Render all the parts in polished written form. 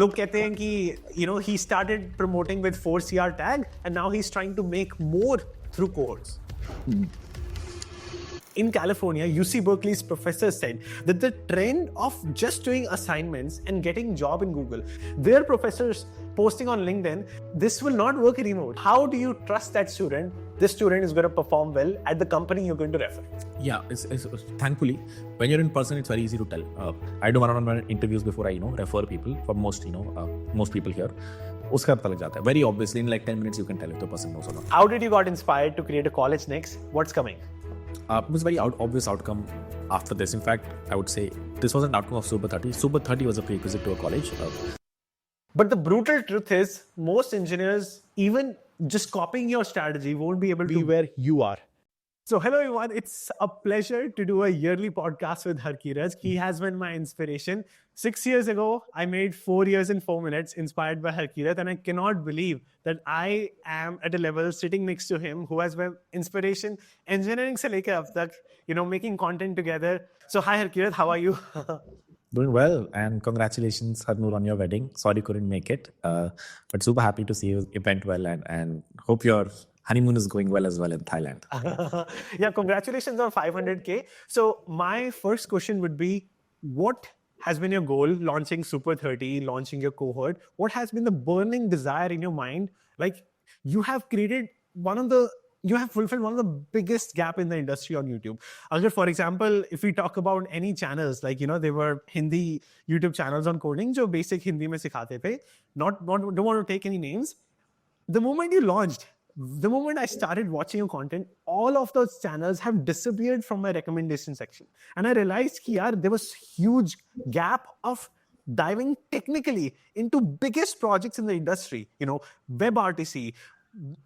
लोग कहते हैं कि he started promoting with 4CR tag and now he's trying to make more through cohorts. In California, UC Berkeley's professor said that the trend of just doing assignments and getting job in Google, their professors posting on LinkedIn, this will not work anymore. How do you trust that student? This student is going to perform well at the company you're going to refer. Yeah, thankfully, when you're in person, it's very easy to tell. I do one-on-one interviews before I, refer people for most people here. उसका पता लग जाता है. Very obviously, in like 10 minutes, you can tell if the person knows or not. How did you got inspired to create a college next? What's coming? It was a very obvious outcome after this. In fact, I would say this was an outcome of Super 30. Super 30 was a prerequisite to a college. But the brutal truth is, most engineers, even just copying your strategy, won't be able to be where you are. So hello everyone, it's a pleasure to do a yearly podcast with Harkirat. He has been my inspiration. 6 years ago, I made 4 years in 4 minutes inspired by Harkirat, and I cannot believe that I am at a level sitting next to him who has been inspiration engineering se leke ab tak, making content together. So hi Harkirat, how are you? Doing well, and congratulations, Harnoor, on your wedding. Sorry couldn't make it, but super happy to see you. It went well, and hope your honeymoon is going well as well in Thailand. Yeah, congratulations on 500K. So my first question would be, what has been your goal launching Super 30, launching your cohort? What has been the burning desire in your mind? Like, you have fulfilled one of the biggest gap in the industry on YouTube. Agar, for example, if we talk about any channels, like, there were Hindi YouTube channels on coding, jo basic Hindi mein sikhate the. Don't want to take any names. The moment you launched, the moment I started watching your content, all of those channels have disappeared from my recommendation section. And I realized that there was huge gap of diving technically into biggest projects in the industry, WebRTC,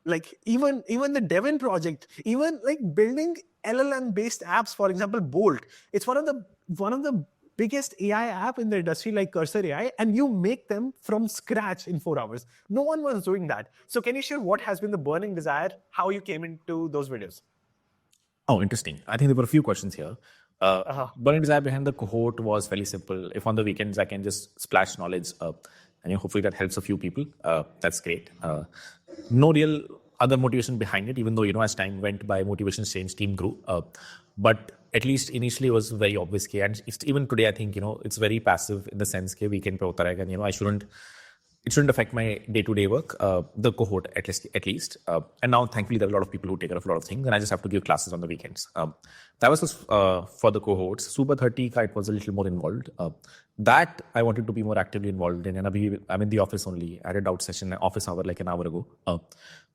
like even the Devon project, even like building LLM-based apps, for example, Bolt. It's one of the biggest AI app in the industry, like Cursor AI, and you make them from scratch in 4 hours. No one was doing that. So can you share what has been the burning desire, how you came into those videos? Oh, interesting. I think there were a few questions here. Burning desire behind the cohort was fairly simple. If on the weekends I can just splash knowledge, and hopefully that helps a few people, that's great. No real other motivation behind it, even though, as time went by, motivation changed, team grew. But at least initially it was very obvious. And even today, I think, it's very passive in the sense that weekend pe hota rahega, and, it shouldn't affect my day-to-day work, the cohort at least. And now, thankfully, there are a lot of people who take care of a lot of things, and I just have to give classes on the weekends. That was for the cohorts. Super 30, it was a little more involved. That I wanted to be more actively involved in, and I'm in the office only. I had a doubt session, office hour, like an hour ago.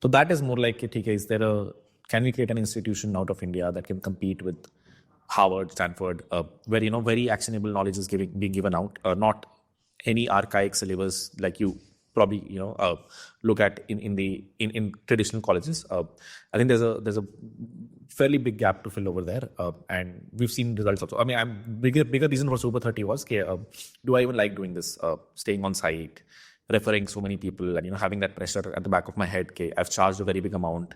So that is more like, can we create an institution out of India that can compete with Harvard, Stanford, where, very actionable knowledge is being given out, not any archaic syllabus like you probably look at in traditional colleges. I think there's a fairly big gap to fill over there, and we've seen results also. I mean, bigger reason for Super 30 was, do I even like doing this? Staying on site, referring so many people, and having that pressure at the back of my head. I've charged a very big amount.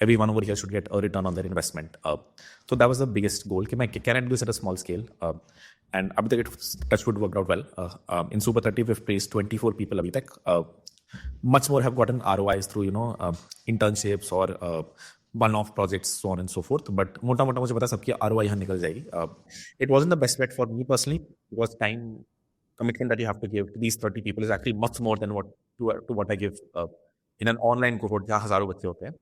Everyone over here should get a return on their investment. So that was the biggest goal. Can I do this at a small scale? And abhi tak touchwood worked out well. In Super 30, we've placed 24 people abhi tak. Much more have gotten ROIs through, internships or one-off projects, so on and so forth. But mota mujhe pata sabki ROI yahan nikal jayegi. It wasn't the best bet for me personally. It was time commitment that you have to give to these 30 people is actually much more than what I give in an online cohort jahan hazaron bacche hote hain,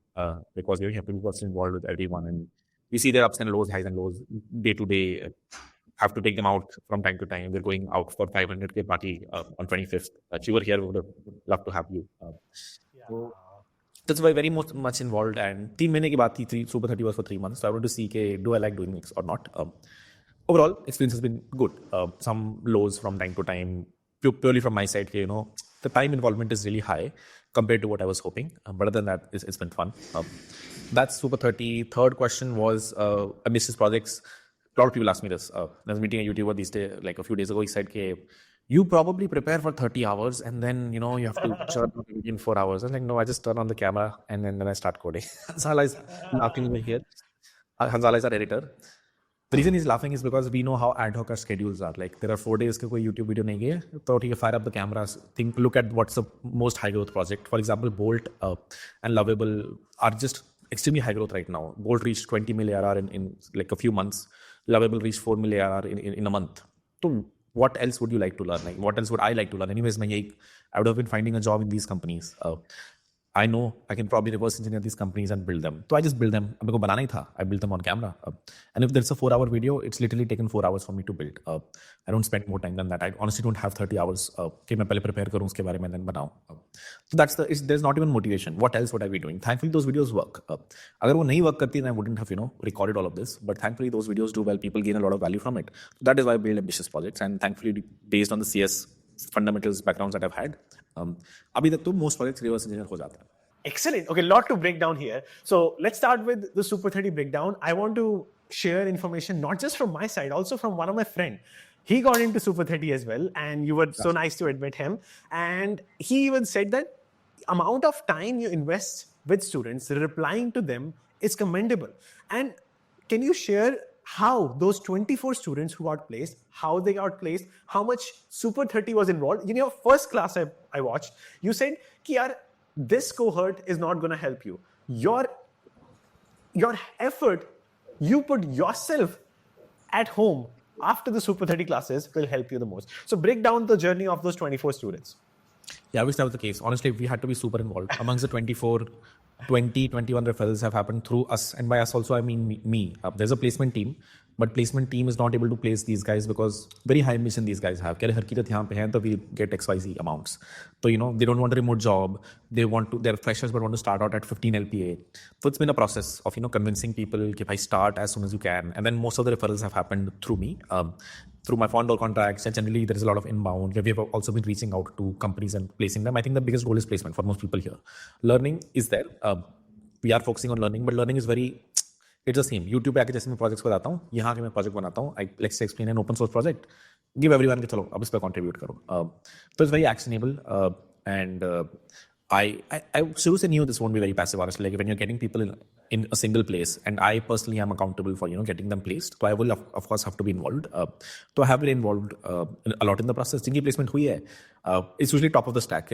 because you have to be personally involved with everyone, and we see their ups and lows, highs and lows day to day. Have to take them out from time to time. We're going out for 500K party on 25th. You were here, we would love to have you. So that's why very much involved. And 3 months ki baat thi, Super 30 was for 3 months. So I want to see, do I like doing this or not? Overall, experience has been good. Some lows from time to time, purely from my side. The time involvement is really high compared to what I was hoping. But other than that, it's been fun. That's Super 30. Third question was ambitious projects. A lot of people ask me this. I was meeting a YouTuber these days, like a few days ago. He said, you probably prepare for 30 hours and then, you have to churn in 4 hours. I was like, no, I just turn on the camera and then I start coding. Hanzala is laughing over here. Hanzala is our editor. The reason he's laughing is because we know how ad hoc our schedules are. Like there are 4 days के कोई YouTube video नहीं गए, तो ठीक है, fire up the cameras, look at what's the most high growth project. For example, Bolt and Lovable are just extremely high growth right now. Bolt reached 20 million ARR in like a few months. Lovable reached 4 million ARR in a month. So what else would you like to learn? Like what else would I like to learn? Anyways, I would have been finding a job in these companies. I know I can probably reverse engineer these companies and build them. So I just build them. मेरे को बनाना ही था. I built them on camera. And if there's a 4-hour video, it's literally taken 4 hours for me to build. I don't spend more time than that. I honestly don't have 30 hours कि मैं पहले prepare करूँ उसके बारे में then बनाऊँ. So there's not even motivation. What else would I be doing? Thankfully, those videos work. अगर वो नहीं work करती, then I wouldn't have recorded all of this. But thankfully, those videos do well. People gain a lot of value from it. So that is why I build ambitious projects. And thankfully, based on the CS fundamentals backgrounds that I've had, अभी तक तो most projects reverse engineer हो जाता है. Excellent. Okay, a lot to break down here. So let's start with the Super 30 breakdown. I want to share information not just from my side, also from one of my friends. He got into Super 30 as well, and you were so nice to admit him. And he even said that amount of time you invest with students, replying to them is commendable. And can you share how those 24 students who got placed, how they got placed, how much Super 30 was involved? In your first class I watched, you said, ki yaar, this cohort is not going to help you. Your effort, you put yourself at home after the Super 30 classes will help you the most. So break down the journey of those 24 students. Yeah, I wish that was the case. Honestly, we had to be super involved. Amongst the 24, 20, 21 referrals have happened through us. And by us also, I mean me. There's a placement team, but placement team is not able to place these guys because very high mission these guys have. Kya Harkirat yahan pe hai, so we get XYZ amounts. So, they don't want a remote job. They're freshers but want to start out at 15 LPA. So it's been a process of, convincing people if I start as soon as you can. And then most of the referrals have happened through me. Through my founder contracts, and generally there is a lot of inbound. We have also been reaching out to companies and placing them. I think the biggest goal is placement for most people here. Learning is there. We are focusing on learning, but learning is it's the same. YouTube पे आके जैसे मैं projects बनाता हूँ, यहाँ के मैं project बनाता हूँ. Let's explain an open source project. Give everyone कि चलो अब इस पे contribute करो. So it's very actionable, and I शुरू से knew this won't be very passive, honestly. Like when you're getting people in a single place, and I personally am accountable for getting them placed, so I will of course have to be involved. So I have been involved a lot in the process. जिनकी placement हुई है, it's usually top of the stack.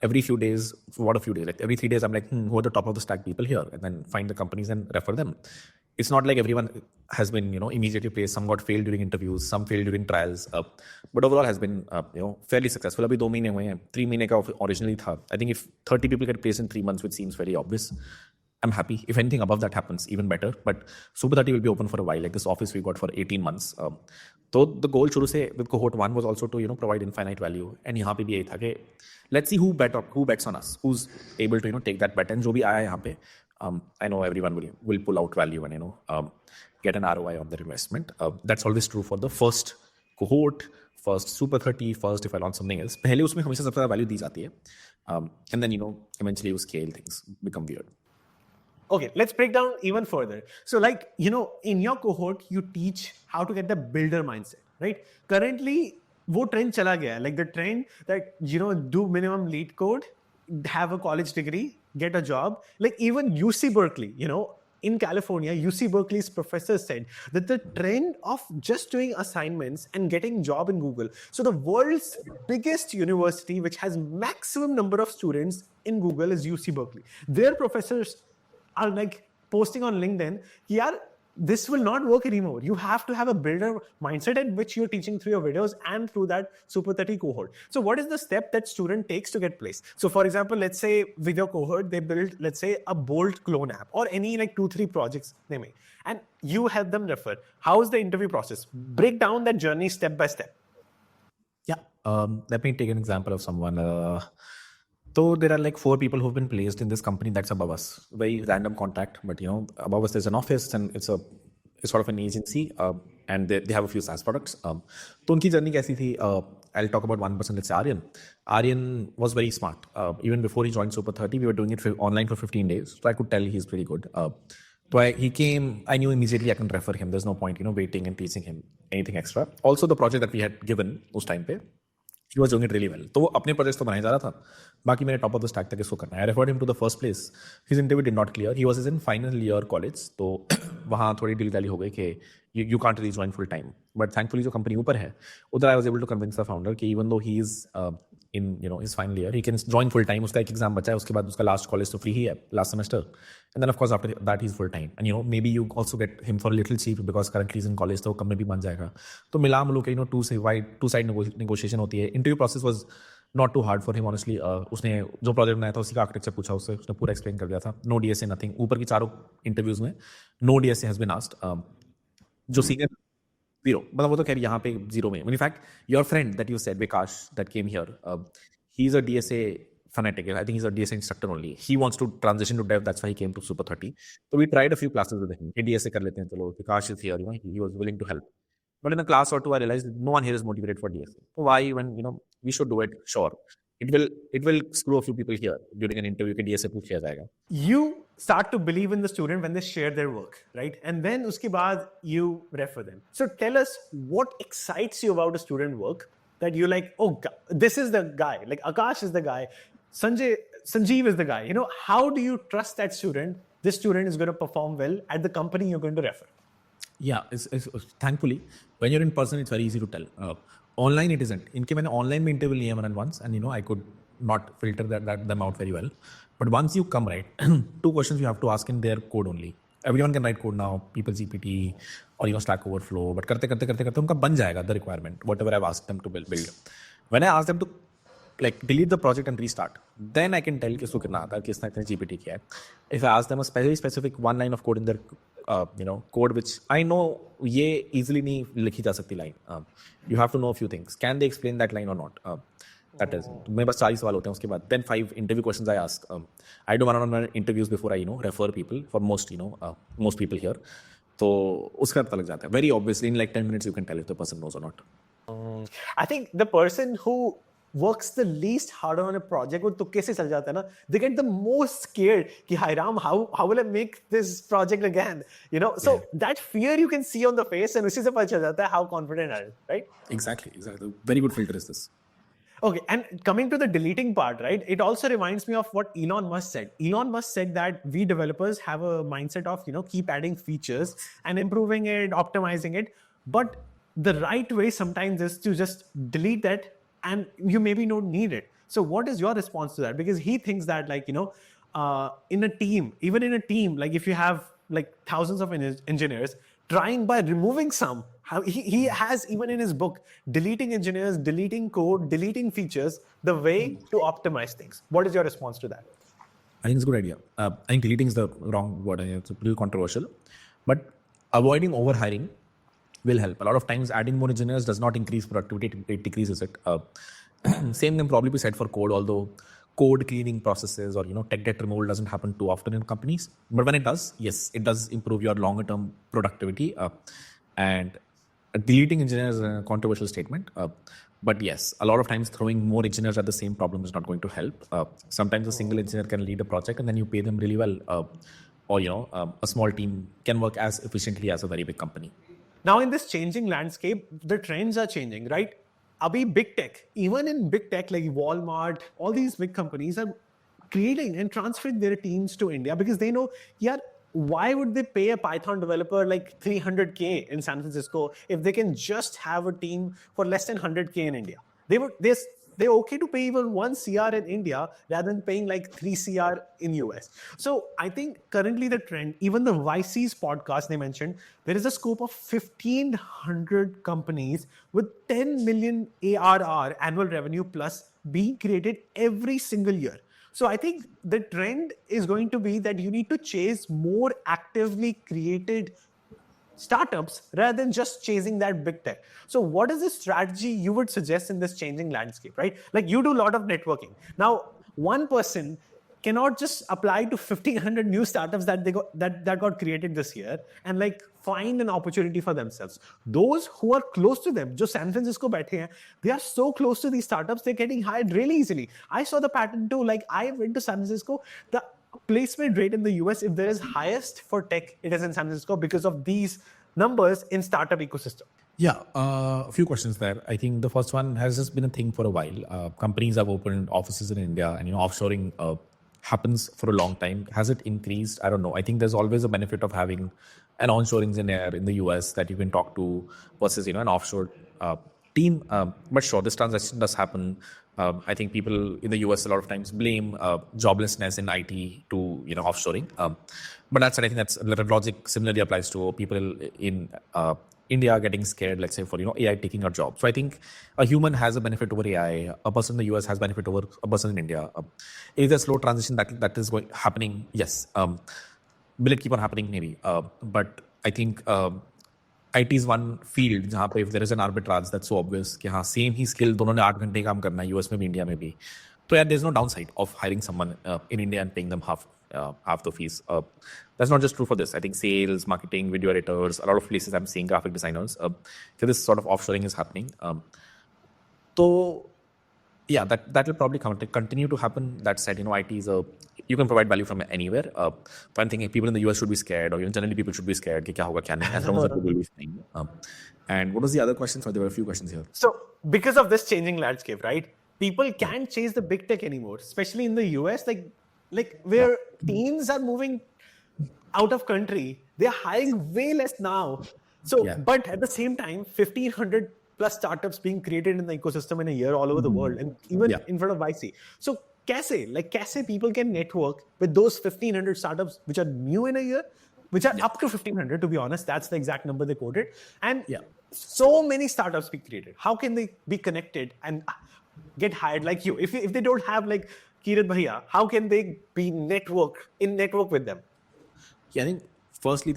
Every few days, like every 3 days, I'm like, who are the top of the stack people here? And then find the companies and refer them. It's not like everyone has been, immediately placed. Some got failed during interviews, some failed during trials. But overall has been, fairly successful. Abhi 2 महीने हुए हैं. 3 महीने का originally था. I think if 30 people get placed in 3 months, which seems very obvious, I'm happy. If anything above that happens, even better. But Super 30 will be open for a while. Like this office we got for 18 months. So the goal शुरू से with cohort 1 was also to, provide infinite value. And यहाँ पे भी यही था कि let's see who bets on us, who's able to, take that bet. And जो भी आया यहाँ पे, I know everyone will pull out value and, get an ROI on their investment. That's always true for the first cohort, first Super 30, first if I launch something else. पहले उसमें हमेशा सबसे ज़्यादा value दी जाती है. And then, eventually you scale, things become weird. Okay, let's break down even further. So like, in your cohort, you teach how to get the builder mindset, right? Currently, वो trend चला गया है. Like the trend that, do minimum lead code, have a college degree, get a job. Like even UC Berkeley, in California, UC Berkeley's professor said that the trend of just doing assignments and getting job in Google. So the world's biggest university, which has maximum number of students in Google, is UC Berkeley. Their professors are like posting on LinkedIn, yaar, this will not work anymore. You have to have a builder mindset, at which you're teaching through your videos and through that Super 30 cohort. So what is the step that student takes to get placed? So for example, let's say with your cohort, they build, let's say, a Bolt clone app or any like 2-3 projects they make, and you help them refer. How is the interview process? Break down that journey step by step. Yeah. Let me take an example of someone. So there are like 4 people who've been placed in this company that's above us. Very random contact, but above us there's an office and it's sort of an agency, and they have a few SaaS products. So unki journey kaisi thi? I'll talk about one person. Let's say Aryan. Aryan was very smart. Even before he joined Super 30, we were doing it online for 15 days. So I could tell he's pretty good. So he came, I knew immediately I can refer him. There's no point, waiting and teaching him anything extra. Also the project that we had given us time pe, he was doing it really well. तो वो अपने projects तो बनाया जा रहा था, बाकी मेरे टॉप ऑफ द स्टैक तक इसको करना है. I referred him to the first place. His interview did not clear. He was in final year college, तो वहाँ थोड़ी डील डाली हो गई कि you can't really join full time. But thankfully जो कंपनी ऊपर है, उधर I was able to convince the founder कि even though he is in his final year, he can join full time. उसका एक एग्जाम बचा है, उसके बाद उसका लास्ट कॉलेज तो फ्री ही है, last semester. And then of course after that he's full time. And maybe you also get him for a little cheap because currently he's in college, तो कम में भी बन जाएगा. तो मिला मिलू के two side negotiation होती है. Interview process was not too hard for him honestly. उसने जो प्रोजेक्ट बनाया था उसी का आर्किटेक्चर पूछा, उसने पूरा एक्सप्लेन कर दिया था. No DSA nothing. ऊपर की चारों इंटरव्यूज में no DSA has been asked. जो सीनियर जीरो, मतलब वो तो कह रही यहाँ पे जीरो में. In fact, your friend that you said, Vikash, that came here, he's a DSA fanatic. I think he's a DSA instructor only. He wants to transition to dev. That's why he came to Super 30. So we tried a few classes with him. DSA कर लेते हैं, चलो Vikash is here. He was willing to help. But in a class or two, I realized no one here is motivated for DSA. So why, when we should do it? Sure, it will screw a few people here during an interview. कि DSA पूछ लिया जाएगा. You start to believe in the student when they share their work, right? And then uske baad you refer them. So tell us what excites you about a student work that you're like, oh, this is the guy. Like Akash is the guy. Sanjeev is the guy. How do you trust that student? This student is going to perform well at the company you're going to refer. Yeah, it's thankfully when you're in person, it's very easy to tell. Online, it isn't. इनके मैंने online में interview लिया मैंने once, and I could not filter them out very well. But once you come, right, two questions you have to ask in their code only. Everyone can write code now, people GPT or Stack Overflow. But करते उनका बन जाएगा the requirement, whatever I've asked them to build. When I ask them to like delete the project and restart, then I can tell कि इसको कितना आता है, किसने इतने GPT किया है. If I ask them a very specific one line of code in their code which I know ये easily नहीं लिखी जा सकती line. You have to know a few things. Can they explain that line or not? That is. मेरे पास 4 सवाल होते हैं उसके बाद. Then 5 interview questions I ask. I do one-on-one interviews before I refer people for most most people here. तो उसका पता लग जाता है. Very obviously in like 10 minutes you can tell if the person knows or not. I think the person who works the least harder on a project वो तुक्के से चल जाता है ना, they get the most scared कि hi Ram, how will I make this project again? So that fear you can see on the face and उसी से पता चल जाता है how confident are you, right? Exactly. Very good filter is this. Okay, and coming to the deleting part, right? It also reminds me of what Elon Musk said. Elon Musk said that we developers have a mindset of, keep adding features and improving it, optimizing it. But the right way sometimes is to just delete that and you maybe don't need it. So what is your response to that? Because he thinks that in a team, even in a team, like if you have like thousands of engineers, trying by removing some, he has even in his book, deleting engineers, deleting code, deleting features, the way to optimize things. What is your response to that? I think it's a good idea. I think deleting is the wrong word. It's a little controversial. But avoiding overhiring will help. A lot of times adding more engineers does not increase productivity, it decreases it. Same can probably be said for code, although code cleaning processes or tech debt removal doesn't happen too often in companies. But when it does, yes, it does improve your longer term productivity. And deleting engineers is a controversial statement. But yes, a lot of times throwing more engineers at the same problem is not going to help. Sometimes a single engineer can lead a project and then you pay them really well. Or a small team can work as efficiently as a very big company. Now in this changing landscape, the trends are changing, right? Abhi big tech, even in big tech like Walmart, all these big companies are creating and transferring their teams to India because they know, why would they pay a Python developer like $300K in San Francisco if they can just have a team for less than $100K in India? They're okay to pay even 1 CR in India rather than paying like 3 CR in US. So I think currently the trend, even the YC's podcast they mentioned, there is a scope of 1,500 companies with 10 million ARR, annual revenue plus, being created every single year. So I think the trend is going to be that you need to chase more actively created startups rather than just chasing that big tech. So what is the strategy you would suggest in this changing landscape, right? Like you do a lot of networking. Now, one person cannot just apply to 1,500 new startups that got created this year and like find an opportunity for themselves. Those who are close to them, jo San Francisco baithe hain, they are so close to these startups, they're getting hired really easily. I saw the pattern too. Like I went to San Francisco, the placement rate in the US, if there is highest for tech, it is in San Francisco because of these numbers in startup ecosystem. Yeah, a few questions there. I think the first one has just been a thing for a while. Companies have opened offices in India, and offshoring happens for a long time. Has it increased? I don't know. I think there's always a benefit of having an onshoring engineer in the US that you can talk to versus an offshore team. But sure, this transaction does happen. I think people in the US a lot of times blame joblessness in IT to offshoring. But that's I think that's logic similarly applies to people in India are getting scared, let's say, for AI taking our job. So I think a human has a benefit over AI. A person in the US has benefit over a person in India. Is there a slow transition that is happening? Yes. Will it keep on happening? Maybe. But I think IT is one field जहाँ पे if there is an arbitrage that's so obvious कि हाँ same ही skill दोनों ने 8 घंटे काम करना है US में भी India में भी तो यार there's no downside of hiring someone in India and paying them half the fees. That's not just true for this. I think sales, marketing, video editors, a lot of places I'm seeing graphic designers. So this sort of offshoring is happening. So yeah, that will probably continue to happen. That said, IT is you can provide value from anywhere. One thing, people in the US should be scared, or generally people should be scared. कि क्या होगा क्या नहीं, as long as people will be fine. And what was the other question? So there were a few questions here. So because of this changing landscape, right? People can't chase the big tech anymore, especially in the US, like where teams are moving out of country. They're hiring way less now. So, but at the same time, 1,500 plus startups being created in the ecosystem in a year all over the world, and even in front of YC. So, kaise people can network with those 1,500 startups which are new in a year, which are up to 1,500 to be honest. That's the exact number they quoted. And so many startups be created. How can they be connected and get hired like you? If they don't have like Kirat Bhaiya, how can they be network with them? Yeah, I think firstly,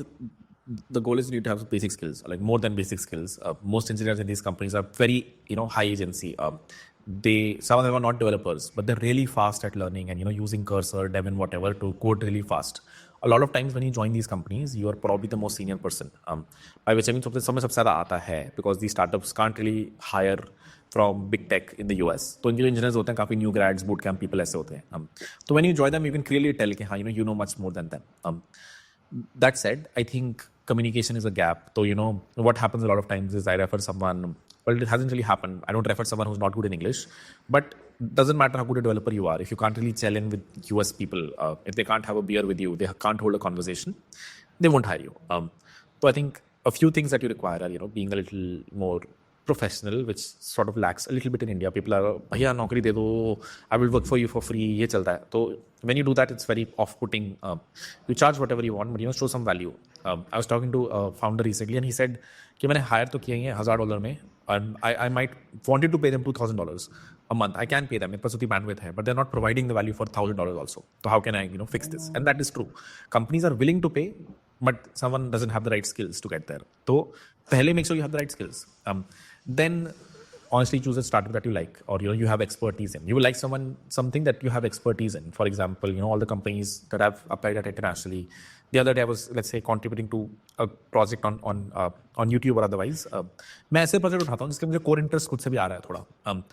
the goal is you need to have basic skills, like more than basic skills. Most engineers in these companies are very, high agency. Some of them are not developers, but they're really fast at learning and, using Cursor, Devin, whatever to code really fast. A lot of times when you join these companies, you are probably the most senior person. By which I mean, सबसे ज़्यादा आता है because these startups can't really hire from big tech in the US. तो इनके जो engineers होते हैं काफ़ी new grads, boot camp people ऐसे होते हैं. So when you join them, you can clearly tell कि हाँ, you know much more than them. That said, I think communication is a gap. So, what happens a lot of times is I refer someone, well, it hasn't really happened. I don't refer someone who's not good in English, but doesn't matter how good a developer you are. If you can't really gel in with US people, if they can't have a beer with you, they can't hold a conversation, they won't hire you. So I think a few things that you require are, being a little more professional, which sort of lacks a little bit in India. People are, bhaiya naukri de do, I will work for you for free, ye chalta hai. So when you do that, it's very off-putting. You charge whatever you want, but show some value. I was talking to a founder recently and he said कि मैंने hire तो किए हैं $1,000 में and I might wanted to pay them $2,000 a month. I can pay them, मेरे पास उतनी bandwidth है, but they're not providing the value for $1,000 also. So how can I fix this? And that is true. Companies are willing to pay, but someone doesn't have the right skills to get there. So पहले make sure you have the right skills. Then honestly choose a startup that you like or you have expertise in. You will like something that you have expertise in. For example, all the companies that I've applied at internationally. The other day I was, let's say, contributing to a project on YouTube or otherwise. मैं ऐसे project उठाता हूँ जिसके मुझे core interest खुद से भी आ रहा है थोड़ा.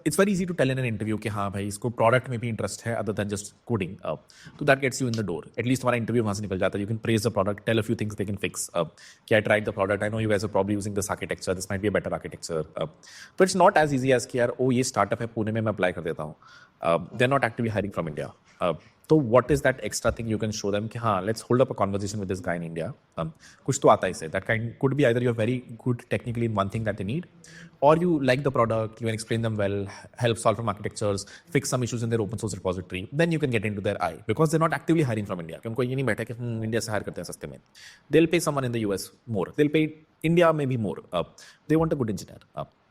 It's very easy to tell in an interview कि हाँ भाई इसको product में भी interest है other than just coding. So that gets you in the door. At least हमारा interview वहाँ से निकल जाता है. You can praise the product, tell a few things they can fix. I tried the product. I know you guys are probably using this architecture. This might be a better architecture. But it's not as easy as कि यार ये startup है पुणे में मैं apply कर देता हूँ. They're not actively hiring from India. So what is that extra thing you can show them कि हाँ let's hold up a conversation with this guy in India. कुछ तो आता है इसे. That kind could be either you're very good technically in one thing that they need, or you like the product, you can explain them well, help solve from architectures, fix some issues in their open source repository. Then you can get into their eye because they're not actively hiring from India. उनको ये नहीं बैठा कि India से hire करते हैं सस्ते में. They'll pay someone in the US more. They'll pay India maybe more. They want a good engineer.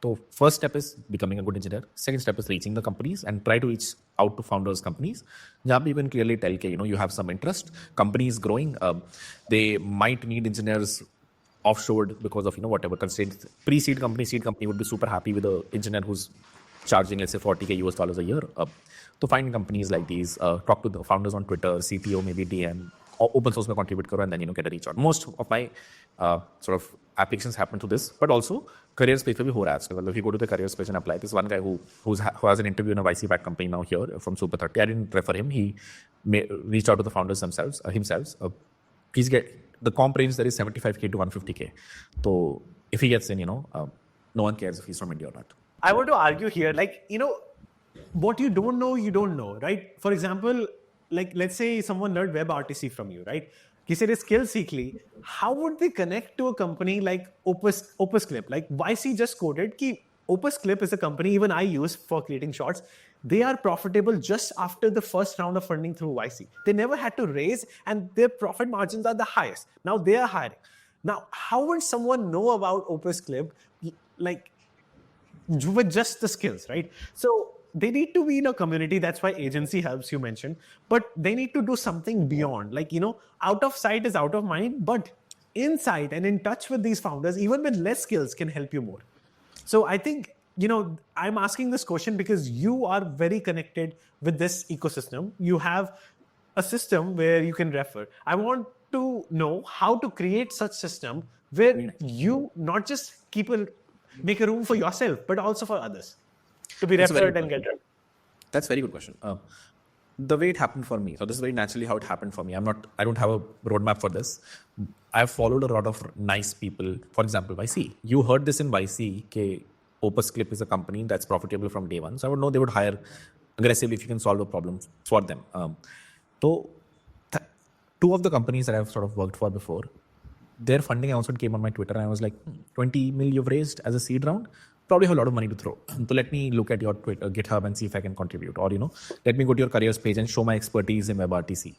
So first step is becoming a good engineer. Second step is reaching the companies and try to reach out to founders companies. जहाँ पे you can clearly tell कि you have some interest. Company is growing. They might need engineers offshored because of whatever constraints. Pre-seed company, seed company would be super happy with an engineer who's charging let's say $40,000 a year. So find companies like these. Talk to the founders on Twitter, CTO, maybe DM. Open source में contribute करो and then get a reach out. Most of my sort of applications happen to this, but also career space पे भी हो रहा है आजकल. If you go to the career space and apply, this one guy who has an interview in a YC backed company now here from Super 30. I didn't refer him. He reached out to the founders himself. The comp range there is 75K to 150K. So if he gets in, no one cares if he's from India or not. I want to argue here, like, what you don't know, right? For example, like, let's say someone learned WebRTC from you, right? किसी ने skill सीख ली, how would they connect to a company like Opus Clip? Like, YC just quoted कि Opus Clip is a company even I use for creating shorts. They are profitable just after the first round of funding through YC. They never had to raise, and their profit margins are the highest. Now they are hiring. Now, how would someone know about Opus Clip, like, with just the skills, right? So they need to be in a community. That's why agency helps, you mentioned. But they need to do something beyond. Like, out of sight is out of mind, but insight and in touch with these founders, even with less skills, can help you more. So I think, I'm asking this question because you are very connected with this ecosystem. You have a system where you can refer. I want to know how to create such system where you not just make a room for yourself, but also for others to be referred and get referred. That's a very good question. The way it happened for me, so this is very naturally how it happened for me. I don't have a roadmap for this. I've followed a lot of nice people. For example, YC. You heard this in YC, ke Opus Clip is a company that's profitable from day one. So I would know they would hire aggressively if you can solve a problem for them. So two of the companies that I've sort of worked for before, their funding announcement came on my Twitter, and I was like, 20 mil you've raised as a seed round? Probably have a lot of money to throw. So let me look at your Twitter, GitHub, and see if I can contribute. Or, let me go to your careers page and show my expertise in WebRTC.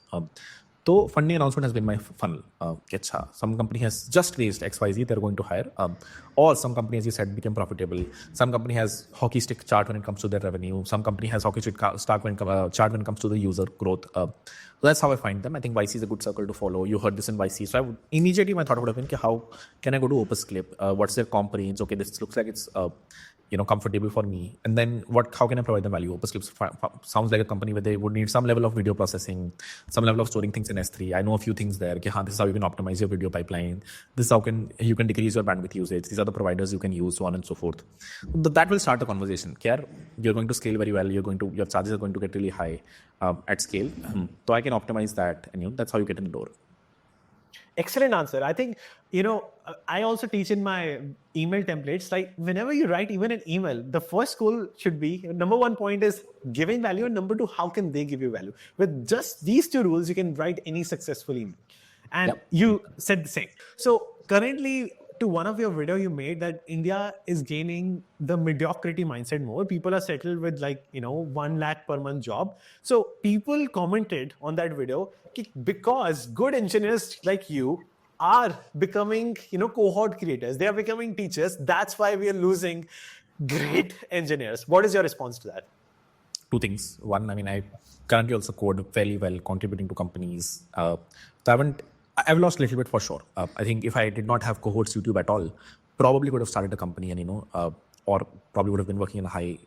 So funding announcement has been my funnel. Some company has just raised XYZ, they're going to hire. Or some company, as you said, became profitable. Some company has hockey stick chart when it comes to their revenue. Some company has hockey stick chart when it comes to the user growth. So that's how I find them. I think YC is a good circle to follow. You heard this in YC. So immediately my thought would have been, how can I go to Opus Clip? What's their comp range? Okay, this looks like it's comfortable for me. And then how can I provide them value? Opus Clip sounds like a company where they would need some level of video processing, some level of storing things in S3. I know a few things there. This is how you can optimize your video pipeline. This is how you can decrease your bandwidth usage. These are the providers you can use, so on and so forth. That will start a conversation. You're going to scale very well. Your charges are going to get really high at scale. So I can optimize that, and that's how you get in the door. Excellent answer. I think, I also teach in my email templates, like whenever you write even an email, the first goal should be, number one point is giving value, and number two, how can they give you value? With just these two rules, you can write any successful email. And you said the same. So currently, to one of your video you made, that India is gaining the mediocrity mindset more. People are settled with 1 lakh per month job. So people commented on that video, because good engineers like you are becoming, cohort creators. They are becoming teachers. That's why we are losing great engineers. What is your response to that? Two things. One, I currently also code fairly well, contributing to companies. So I've lost a little bit for sure. I think if I did not have Cohorts YouTube at all, probably could have started a company and, or probably would have been working in a high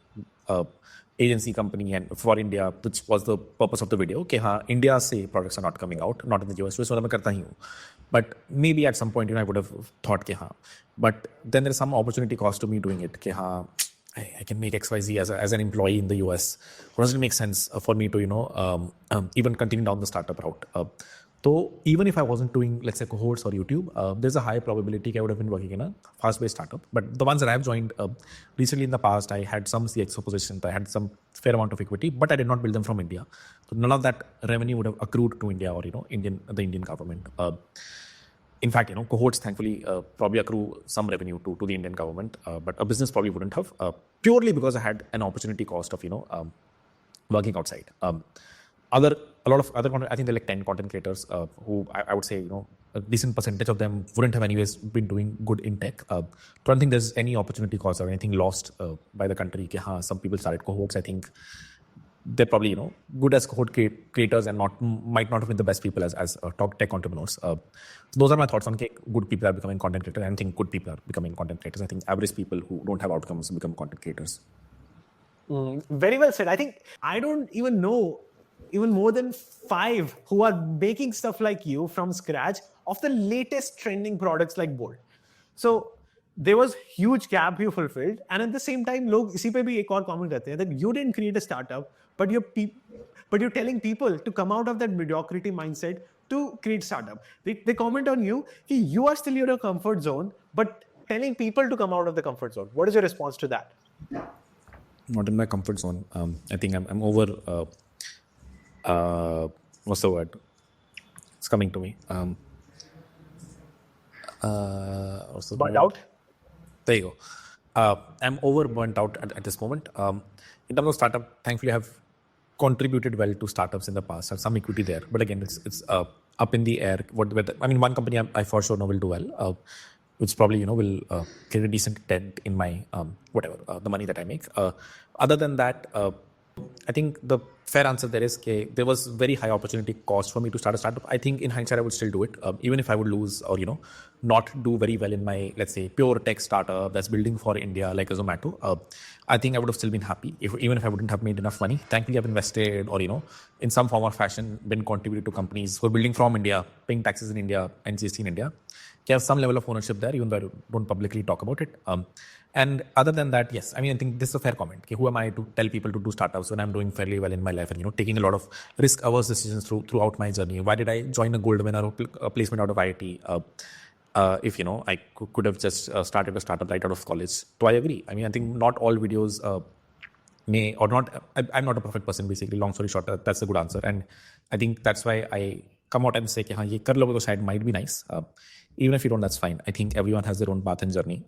agency company and for India, which was the purpose of the video. Okay, India say products are not coming out, not in the US, so मैं करता ही हूँ. But maybe at some point, I would have thought but then there's some opportunity cost to me doing it. I can make XYZ as an employee in the US. It doesn't make sense for me to, even continue down the startup route. So even if I wasn't doing, let's say, Cohorts or YouTube, there's a high probability I would have been working in a fast-paced startup. But the ones that I've joined recently in the past, I had some CXO positions, I had some fair amount of equity, but I did not build them from India. So none of that revenue would have accrued to India or the Indian government. In fact, Cohorts thankfully probably accrue some revenue to the Indian government, but a business probably wouldn't have, purely because I had an opportunity cost of working outside. A lot of other content, I think there are like 10 content creators who I would say, a decent percentage of them wouldn't have anyways been doing good in tech. So I don't think there's any opportunity cost or anything lost by the country. Some people started Cohorts. I think they're probably, good as cohort creators and might not have been the best people as tech entrepreneurs. So those are my thoughts on good people are becoming content creators. I don't think good people are becoming content creators. I think average people who don't have outcomes become content creators. Very well said. I think I don't even know even more than 5 who are making stuff like you from scratch of the latest trending products like Bolt. So there was huge gap you fulfilled, and at the same time, लोग इसी पे भी एक और comment करते हैं that you didn't create a startup, but you're telling people to come out of that mediocrity mindset to create startup. They comment on you, you are still in your comfort zone, but telling people to come out of the comfort zone. What is your response to that? Not in my comfort zone. I think I'm over. What's the word? It's coming to me. What's the Burnt word? out? There you go. I'm over burnt out at this moment. In terms of startup, thankfully, I have contributed well to startups in the past. I have some equity there, but again, it's up in the air. One company I for sure know will do well, which probably will get a decent dent in my the money that I make. Other than that, I think the fair answer there is there was very high opportunity cost for me to start a startup. I think in hindsight, I would still do it, even if I would lose or not do very well in my, let's say, pure tech startup that's building for India like a Zomato. I think I would have still been happy even if I wouldn't have made enough money. Thankfully, I've invested or in some form or fashion been contributed to companies who are building from India, paying taxes in India and GST in India. You have some level of ownership there, even though I don't publicly talk about it. And other than that, yes, I think this is a fair comment. Okay, who am I to tell people to do startups when I'm doing fairly well in my life and taking a lot of risk-averse decisions throughout my journey? Why did I join a gold winner or a placement out of IIT? If I could have just started a startup right out of college. So I agree. I think not all videos may or not. I'm not a perfect person, basically. Long story short, that's a good answer, and I think that's why I come out and say, "Ki, haan, ye kar loge to shayad might be nice." Even if you don't, that's fine. I think everyone has their own path and journey.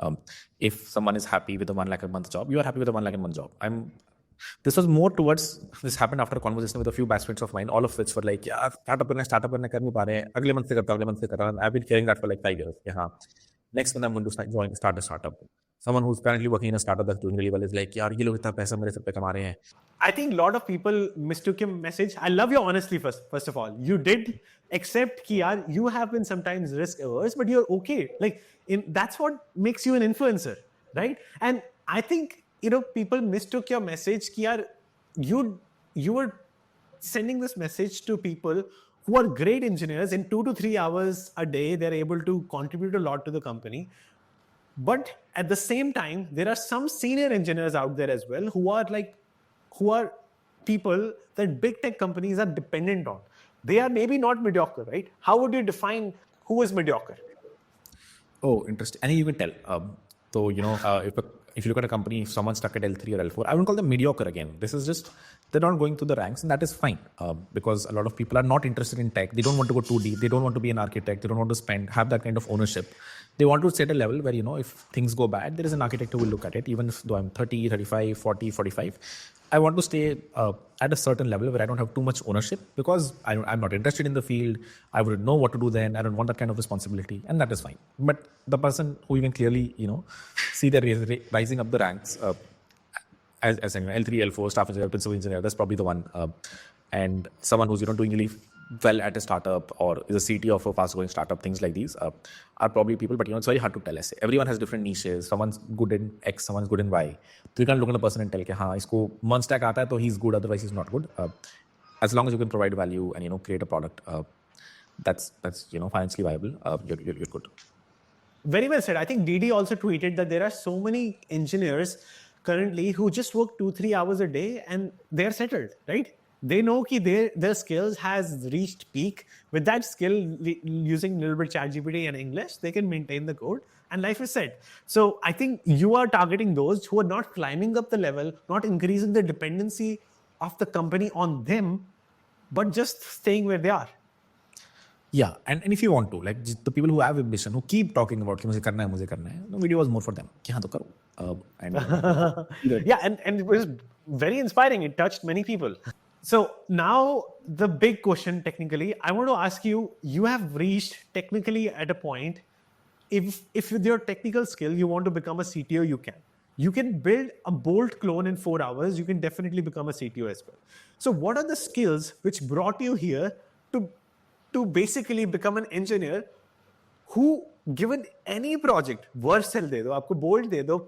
If someone is happy with a 1 lakh a month job, you are happy with a 1 lakh a month job. This was more towards, this happened after a conversation with a few batchmates of mine, all of which were like, yeah, startup karna kar nahi pa rahe. Agle month se karta. I've been hearing that for like 5 years. Yeah, next month I'm going to start a startup. Someone who's currently working in a startup that's doing really well is like, yaar, ye log itna paisa mere sir pe kama rahe hain. I think a lot of people mistook your message. I love your honesty first of all. You did accept ki yaar, you have been sometimes risk averse, but you're okay. That's what makes you an influencer, right? And I think, people mistook your message ki yaar, you were sending this message to people who are great engineers. In 2 to 3 hours a day, they're able to contribute a lot to the company. But at the same time, there are some senior engineers out there as well who are people that big tech companies are dependent on. They are maybe not mediocre, right? How would you define who is mediocre? Oh, interesting. I think you can tell. So, if you look at a company, if someone's stuck at L3 or L4, I wouldn't call them mediocre again. This is just, they're not going through the ranks, and that is fine. Because a lot of people are not interested in tech. They don't want to go too deep. They don't want to be an architect. They don't want to have that kind of ownership. They want to set a level where, if things go bad, there is an architect who will look at it, even though I'm 30, 35, 40, 45. I want to stay at a certain level where I don't have too much ownership because I'm not interested in the field. I wouldn't know what to do then. I don't want that kind of responsibility, and that is fine. But the person who you can clearly, see they're rising up the ranks as an L3, L4, staff engineer, principal engineer, that's probably the one. And someone who's doing really well at a startup or is a CTO of a fast-growing startup, things like these are probably people. But it's very hard to tell. Everyone has different niches. Someone's good in X, someone's good in Y. So you can't look at a person and tell, "Ha, isko one stack aata hai, so he's good. Otherwise, he's not good." As long as you can provide value and create a product that's financially viable, you're good. Very well said. I think Didi also tweeted that there are so many engineers currently who just work 2-3 hours a day and they're settled, right? They know that their skills has reached peak. With that skill, using a little bit ChatGPT and English, they can maintain the code and life is set. So I think you are targeting those who are not climbing up the level, not increasing the dependency of the company on them, but just staying where they are. Yeah, and if you want to, like the people who have ambition, who keep talking about मुझे करना है, the video was more for them. कि हाँ तो करो. Yeah, and it was very inspiring. It touched many people. So now the big question technically, I want to ask you, you have reached technically at a point, if with your technical skill, you want to become a CTO, you can. You can build a Bolt clone in 4 hours. You can definitely become a CTO as well. So what are the skills which brought you here to basically become an engineer who, given any project, Vercel de do, aapko Bolt de do,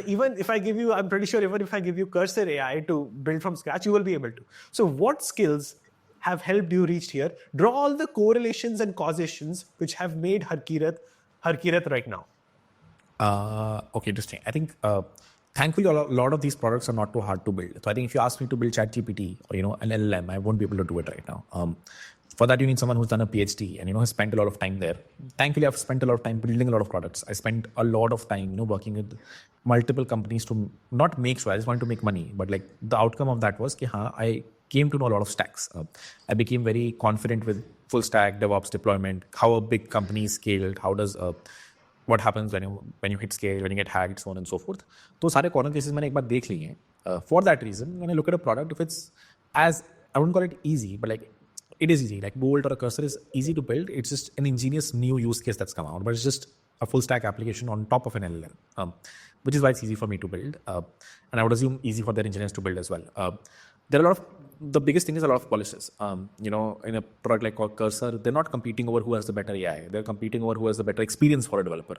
even if I give you, I'm pretty sure even if I give you Cursor AI to build from scratch, you will be able to. So what skills have helped you reach here? Draw all the correlations and causations which have made Harkirat right now. Okay, interesting. I think thankfully a lot of these products are not too hard to build. So I think if you ask me to build ChatGPT or an LLM, I won't be able to do it right now. For that, you need someone who's done a PhD and, has spent a lot of time there. Thankfully, I've spent a lot of time building a lot of products. I spent a lot of time, working with multiple companies to not make sure, I just wanted to make money. But like the outcome of that was, I came to know a lot of stacks. I became very confident with full stack, DevOps deployment, how a big company is scaled, how does, what happens when you hit scale, when you get hacked, so on and so forth. तो सारे corner cases मैंने एक बार देख लिए हैं. For that reason, when I look at a product, if it's as, I wouldn't call it easy, but like it is easy. Like Bolt or a Cursor is easy to build. It's just an ingenious new use case that's come out, but it's just a full stack application on top of an LLM, which is why it's easy for me to build. And I would assume easy for their engineers to build as well. There are a lot of, the biggest thing is a lot of policies. In a product like Cursor, they're not competing over who has the better AI. They're competing over who has the better experience for a developer,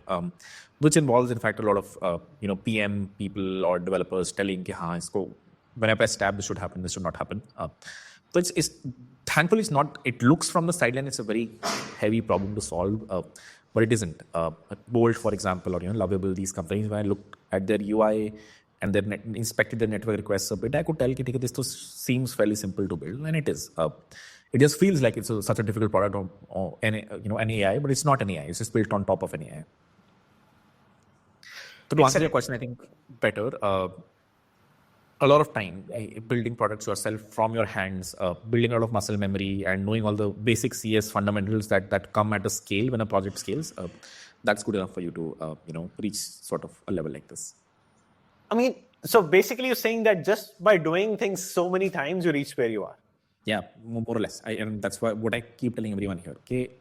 which involves, in fact, a lot of, PM people or developers telling, when I press tab, this should happen, this should not happen. So it's thankfully it's not. It looks from the sideline it's a very heavy problem to solve, but it isn't. Bolt, for example, or Lovable, these companies, when I looked at their UI and their inspected their network requests a bit, I could tell this seems fairly simple to build, and it is. It just feels like it's such a difficult product or an AI, but it's not an AI. It's just built on top of an AI. So to answer your question, I think better. A lot of time building products yourself from your hands, building a lot of muscle memory and knowing all the basic CS fundamentals that come at a scale when a project scales, that's good enough for you to, reach sort of a level like this. I mean, so basically you're saying that just by doing things so many times, you reach where you are. Yeah, more or less. And that's what I keep telling everyone here. Okay,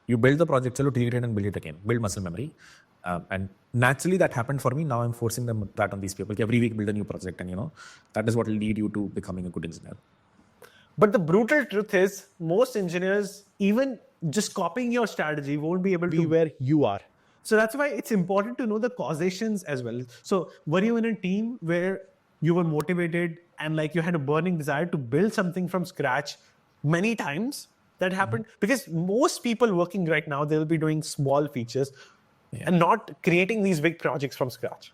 you build the project, delete it and build it again. Build muscle memory. And naturally that happened for me. Now I'm forcing them that on these people. Every week build a new project, and that is what will lead you to becoming a good engineer. But the brutal truth is, most engineers, even just copying your strategy, won't be able to be where you are. So that's why it's important to know the causations as well. So were you in a team where you were motivated and like you had a burning desire to build something from scratch many times? That happened? Because most people working right now, they'll be doing small features and not creating these big projects from scratch.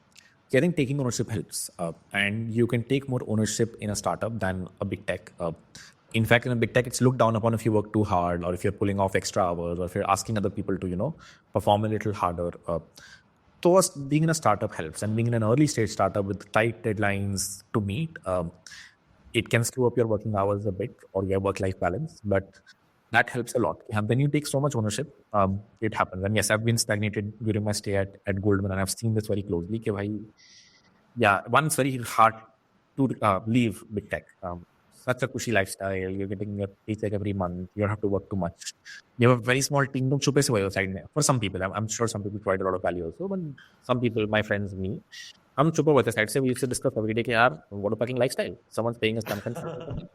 I think taking ownership helps. And you can take more ownership in a startup than a big tech. In fact, in a big tech, it's looked down upon if you work too hard or if you're pulling off extra hours or if you're asking other people to, perform a little harder. So being in a startup helps. And being in an early stage startup with tight deadlines to meet, it can screw up your working hours a bit or your work-life balance. But that helps a lot. And when you take so much ownership, it happens. And yes, I've been stagnated during my stay at Goldman, and I've seen this very closely. One, it's very hard to leave big tech. Such a cushy lifestyle. You're getting your paycheck every month. You don't have to work too much. You have a very small team. Don't chupe se hoye side mein. For some people, I'm sure some people provide a lot of value also. But some people, my friends, me, हम chupa हुए थे side से. We used to discuss every day कि यार, what a fucking lifestyle. Someone's paying us $10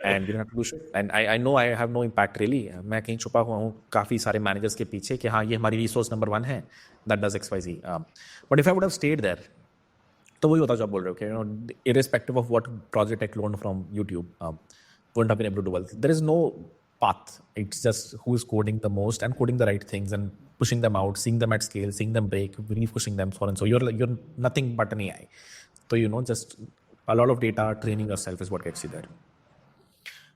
and we don't have to do shit. And I know I have no impact really. मैं कहीं छुपा हुआ हूँ काफी सारे managers के पीछे कि हाँ ये हमारी resource number 1 है that does XYZ. But if I would have stayed there, तो वही होता जो आप बोल रहे हो कि irrespective of what project I cloned from YouTube, wouldn't have been able to do well. There is no path. It's just who is coding the most and coding the right things and pushing them out, seeing them at scale, seeing them break, re-pushing them so on and so. You're nothing but an AI. So just a lot of data, training yourself is what gets you there.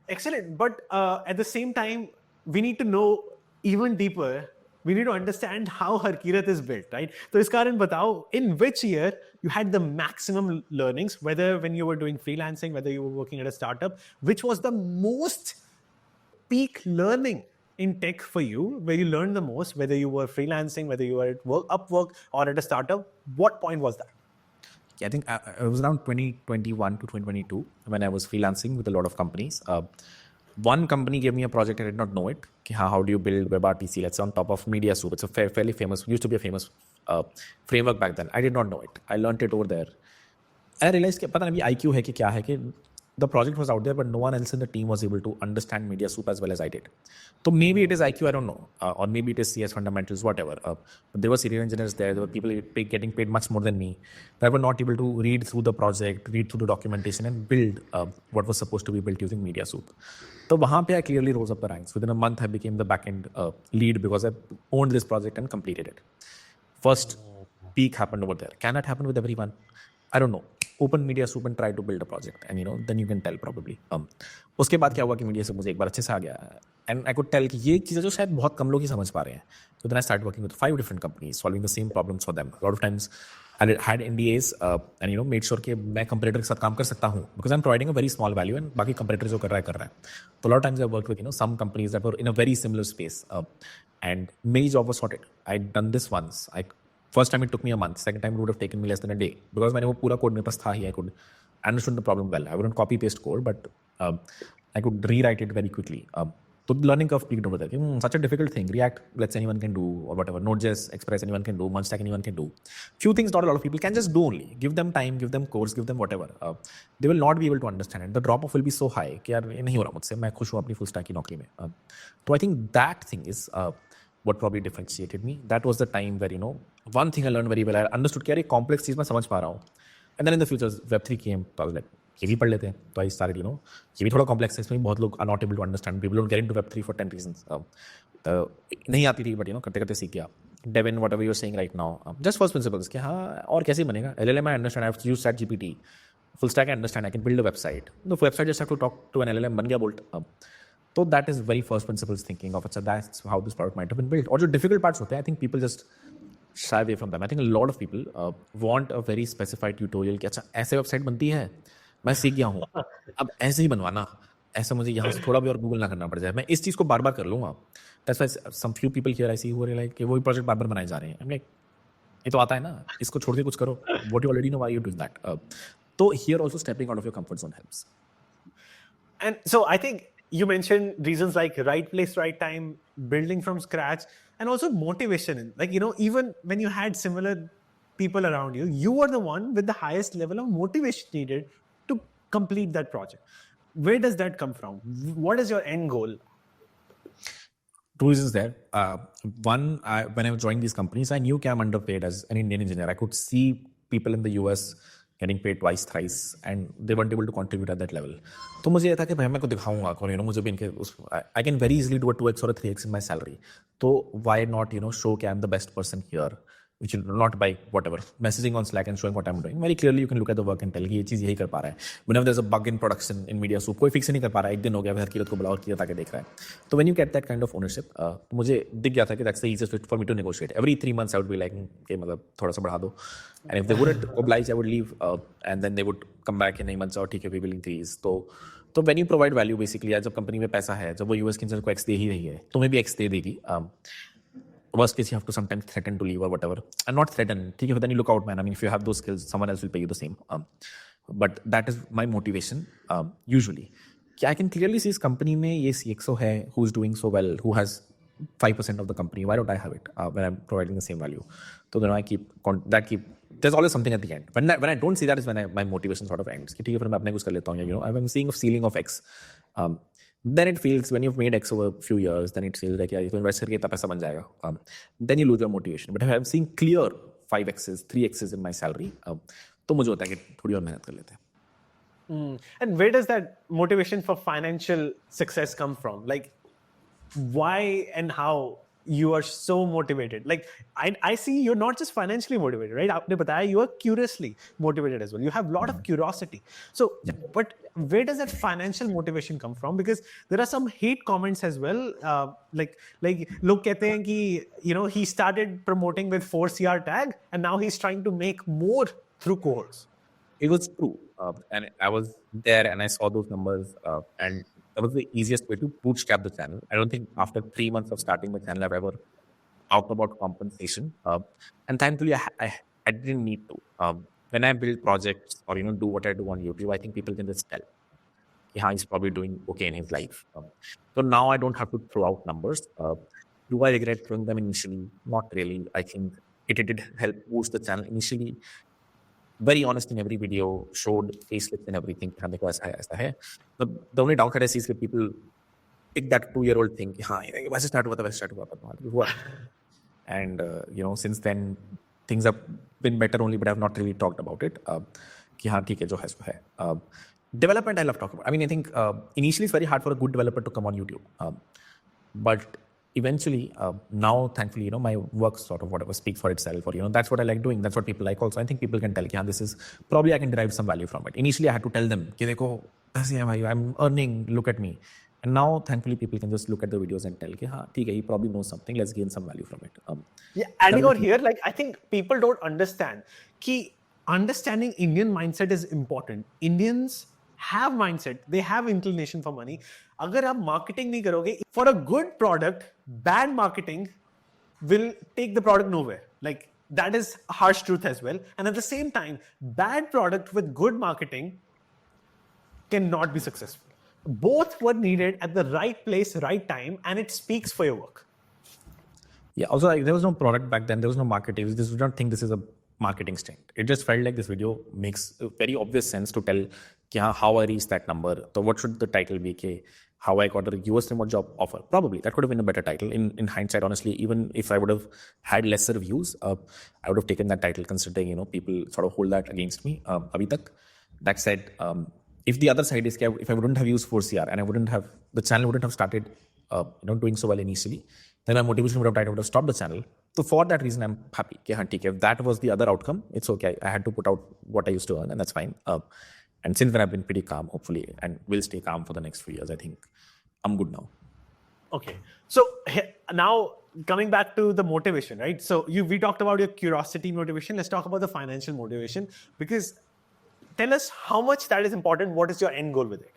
Excellent. But at the same time, we need to know even deeper. We need to understand how Harkirat is built, right? So, is कारण बताओ, in which year you had the maximum learnings, whether when you were doing freelancing, whether you were working at a startup, which was the most peak learning in tech for you, where you learned the most, whether you were freelancing, whether you were at Upwork or at a startup, what point was that? I think it was around 2021 to 2022 when I was freelancing with a lot of companies. One company gave me a project, I did not know it. How do you build WebRTC? Let's say on top of MediaSoup. It's a fairly famous, used to be a famous framework back then. I did not know it. I learned it over there. And I realized that IQ hai ki kya hai ki the project was out there, but no one else in the team was able to understand MediaSoup as well as I did. So maybe it is IQ, I don't know. Or maybe it is CS fundamentals, whatever. But there were senior engineers there. There were people getting paid much more than me that were not able to read through the project, read through the documentation and build what was supposed to be built using MediaSoup. So wahan pe I clearly rose up the ranks. Within a month, I became the backend lead because I owned this project and completed it. First peak happened over there. Can that happen with everyone? I don't know. open media soup and try to build a project, and then you can tell probably. उसके बाद क्या हुआ कि media से मुझे एक बार अच्छे से आ गया, and I could tell कि ये चीज़ें जो शायद बहुत कम लोग ही समझ पा रहे हैं. So then I started working with 5 different companies, solving the same problems for them. A lot of times I had NDAs and made sure कि मैं competitor के साथ काम कर सकता हूँ, because I'm providing a very small value and बाकी competitor जो कर रहा है. So a lot of times I worked with some companies that were in a very similar space, and मेरी job was sorted. I'd done this once. First time it took me a month. Second time it would have taken me less than a day, because मैंने वो पूरा code मेरे पास था ही. I could understood the problem well. I wouldn't copy paste code, but I could rewrite it very quickly. So the learning curve peaked over there. Such a difficult thing. React, let's say anyone can do, or whatever. Node.js, Express, anyone can do. Munchstack, anyone can do. Few things not a lot of people can just do only. Give them time, give them course, give them whatever. They will not be able to understand it. The drop off will be so high कि यार ये नहीं हो रहा मुझसे, मैं खुश हूँ अपनी full stack की नौकरी में. So I think that thing is what probably differentiated me. That was the time where one thing I learned very well. I understood कि यार ये complex चीज़ मैं समझ पा रहा हूँ. And then in the future, Web3 came. So I was like, ये भी पढ़ लेते हैं. तो I started, ये भी थोड़ा complex है. इसमें बहुत लोग are not able to understand. People don't get into Web3 for 10 reasons. नहीं आती थी, but करते करते सीख गया. Devin, whatever you're saying right now, just first principles कि हाँ और कैसे बनेगा. LLM I understand. I have to use ChatGPT. Full stack I understand. I can build a website. The website just have to talk to an LLM. बन गया Bolt. So that is very first principles thinking of it. So that's how this product might have been built. और जो difficult parts होते हैं, I think people just shy away from them. I think a lot of people want a very specified tutorial कि अच्छा ऐसे website बनती है, मैं सीख गया हूँ, अब ऐसे ही बनवाना, ऐसा मुझे यहाँ से थोड़ा भी और गूगल ना करना पड़ जाए, मैं इस चीज़ को बार बार कर लूँगा. That's why some few people here I see who are like कि वही प्रोजेक्ट बार बार बनाए जा रहे हैं. I'm like, ये तो आता है ना, इसको छोड़ के कुछ करो. What you already know, why you doing that? So here also stepping out of your comfort zone helps. And so I think you mentioned reasons like right place, right time, building from scratch, and also motivation. Like, even when you had similar people around you, you were the one with the highest level of motivation needed to complete that project. Where does that come from? What is your end goal? Two reasons there. One, when I joined these companies, I knew I'm underpaid as an Indian engineer. I could see people in the US getting paid twice, thrice, and they weren't able to contribute at that level. तो मुझे ये था कि भाई मैं को दिखाऊंगा और मुझे भी इनके I can very easily do a 2x or a 3x in my salary. So why not show कि I'm the best person here, which is not by whatever messaging on Slack and showing what I'm doing. Very clearly you can look at the work and tell कि ये चीज़ यही कर पा रहा है. Whenever there's a bug in production in media soup, कोई fix नहीं कर पा रहा है, एक दिन हो गया हरकिरत को बुलाओ और किया ताकि देख रहा है. तो when you get that kind of ownership, तो मुझे दिख गया था कि that's the easiest way for me to negotiate. Every 3 months I would be like कि मतलब थोड़ा सा बढ़ा दो. And if they wouldn't oblige, I would leave, and then they would come back कि नहीं मन चाहो ठीक है we will increase. तो when you provide value basically, जब कंपनी में पैसा है, जब वो यूएस की इंजीनियर को एक्स दे ही रही है, तुम्हें भी एक्स दे देगी. Worst case, you have to sometimes threaten to leave or whatever. And not threaten. Okay, but then you look out, man. I mean, if you have those skills, someone else will pay you the same. But that is my motivation, usually. I can clearly see this company में ये CXO है, who's doing so well, who has 5% of the company. Why don't I have it when I'm providing the same value? So then I keep. There's always something at the end. When I don't see that is when my motivation sort of ends. ठीक है, फिर मैं अपने कुछ कर लेता हूँ. I'm seeing a ceiling of X. Then it feels when you've made X over a few years, then it feels like yeah, invest करके इतना पैसा बन जाएगा. Then you lose your motivation. But if I'm seeing clear 5x's, 3x's in my salary, तो मुझे होता है कि थोड़ी और मेहनत कर लेते हैं. And where does that motivation for financial success come from? Like, why and how you are so motivated? Like, I see you're not just financially motivated, right? आपने बताया you are curiously motivated as well. You have a lot of curiosity. So, but where does that financial motivation come from? Because there are some hate comments as well. Like लोग कहते हैं कि he started promoting with 4 CR tag and now he's trying to make more through course. It was true, and I was there and I saw those numbers, and that was the easiest way to bootstrap the channel. I don't think after 3 months of starting the channel I've ever talked about compensation. And thankfully I didn't need to. When I build projects or do what I do on YouTube, I think people can just tell. Yeah, he's probably doing okay in his life. So now I don't have to throw out numbers. Do I regret throwing them initially? Not really. I think it did help boost the channel initially. Very honest in every video, showed facelifts and everything. The only downside I see is that people pick that 2-year-old thing. वैसे start हुआ. And since then things have been better only, but I've not really talked about it. कि हाँ ठीक है जो है सो है. Development I love talking about. I mean, I think initially it's very hard for a good developer to come on YouTube. But eventually, now thankfully, my work sort of whatever speaks for itself, or that's what I like doing. That's what people like. Also, I think people can tell, yeah, this is probably I can derive some value from it. Initially, I had to tell them, कि देखो, ऐसे है भाई, I'm earning. Look at me. And now, thankfully, people can just look at the videos and tell, कि हाँ, ठीक है, he probably knows something. Let's gain some value from it. Yeah, adding on here, like I think people don't understand कि understanding Indian mindset is important. Indians have mindset, they have inclination for money. अगर आप marketing नहीं करोगे, for a good product, bad marketing will take the product nowhere. Like that is harsh truth as well. And at the same time, bad product with good marketing cannot be successful. Both were needed at the right place, right time, and it speaks for your work. Yeah. Also, like, there was no product back then. There was no marketing. We just don't think this is a marketing stunt. It just felt like this video makes a very obvious sense to tell how I reached that number. So what should the title be? How I got a US remote job offer. Probably that could have been a better title. In hindsight, honestly, even if I would have had lesser views, I would have taken that title, considering people sort of hold that against me. Abhi tak. That said, if the other side is if I wouldn't have used 4CR and the channel wouldn't have started doing so well initially, then my motivation would have died. I would have stopped the channel. So for that reason, I'm happy. If that was the other outcome, it's okay. I had to put out what I used to earn, and that's fine. And since then, I've been pretty calm, hopefully, and will stay calm for the next few years. I think I'm good now. Okay. So now coming back to the motivation, right? So we talked about your curiosity motivation. Let's talk about the financial motivation, because tell us how much that is important. What is your end goal with it?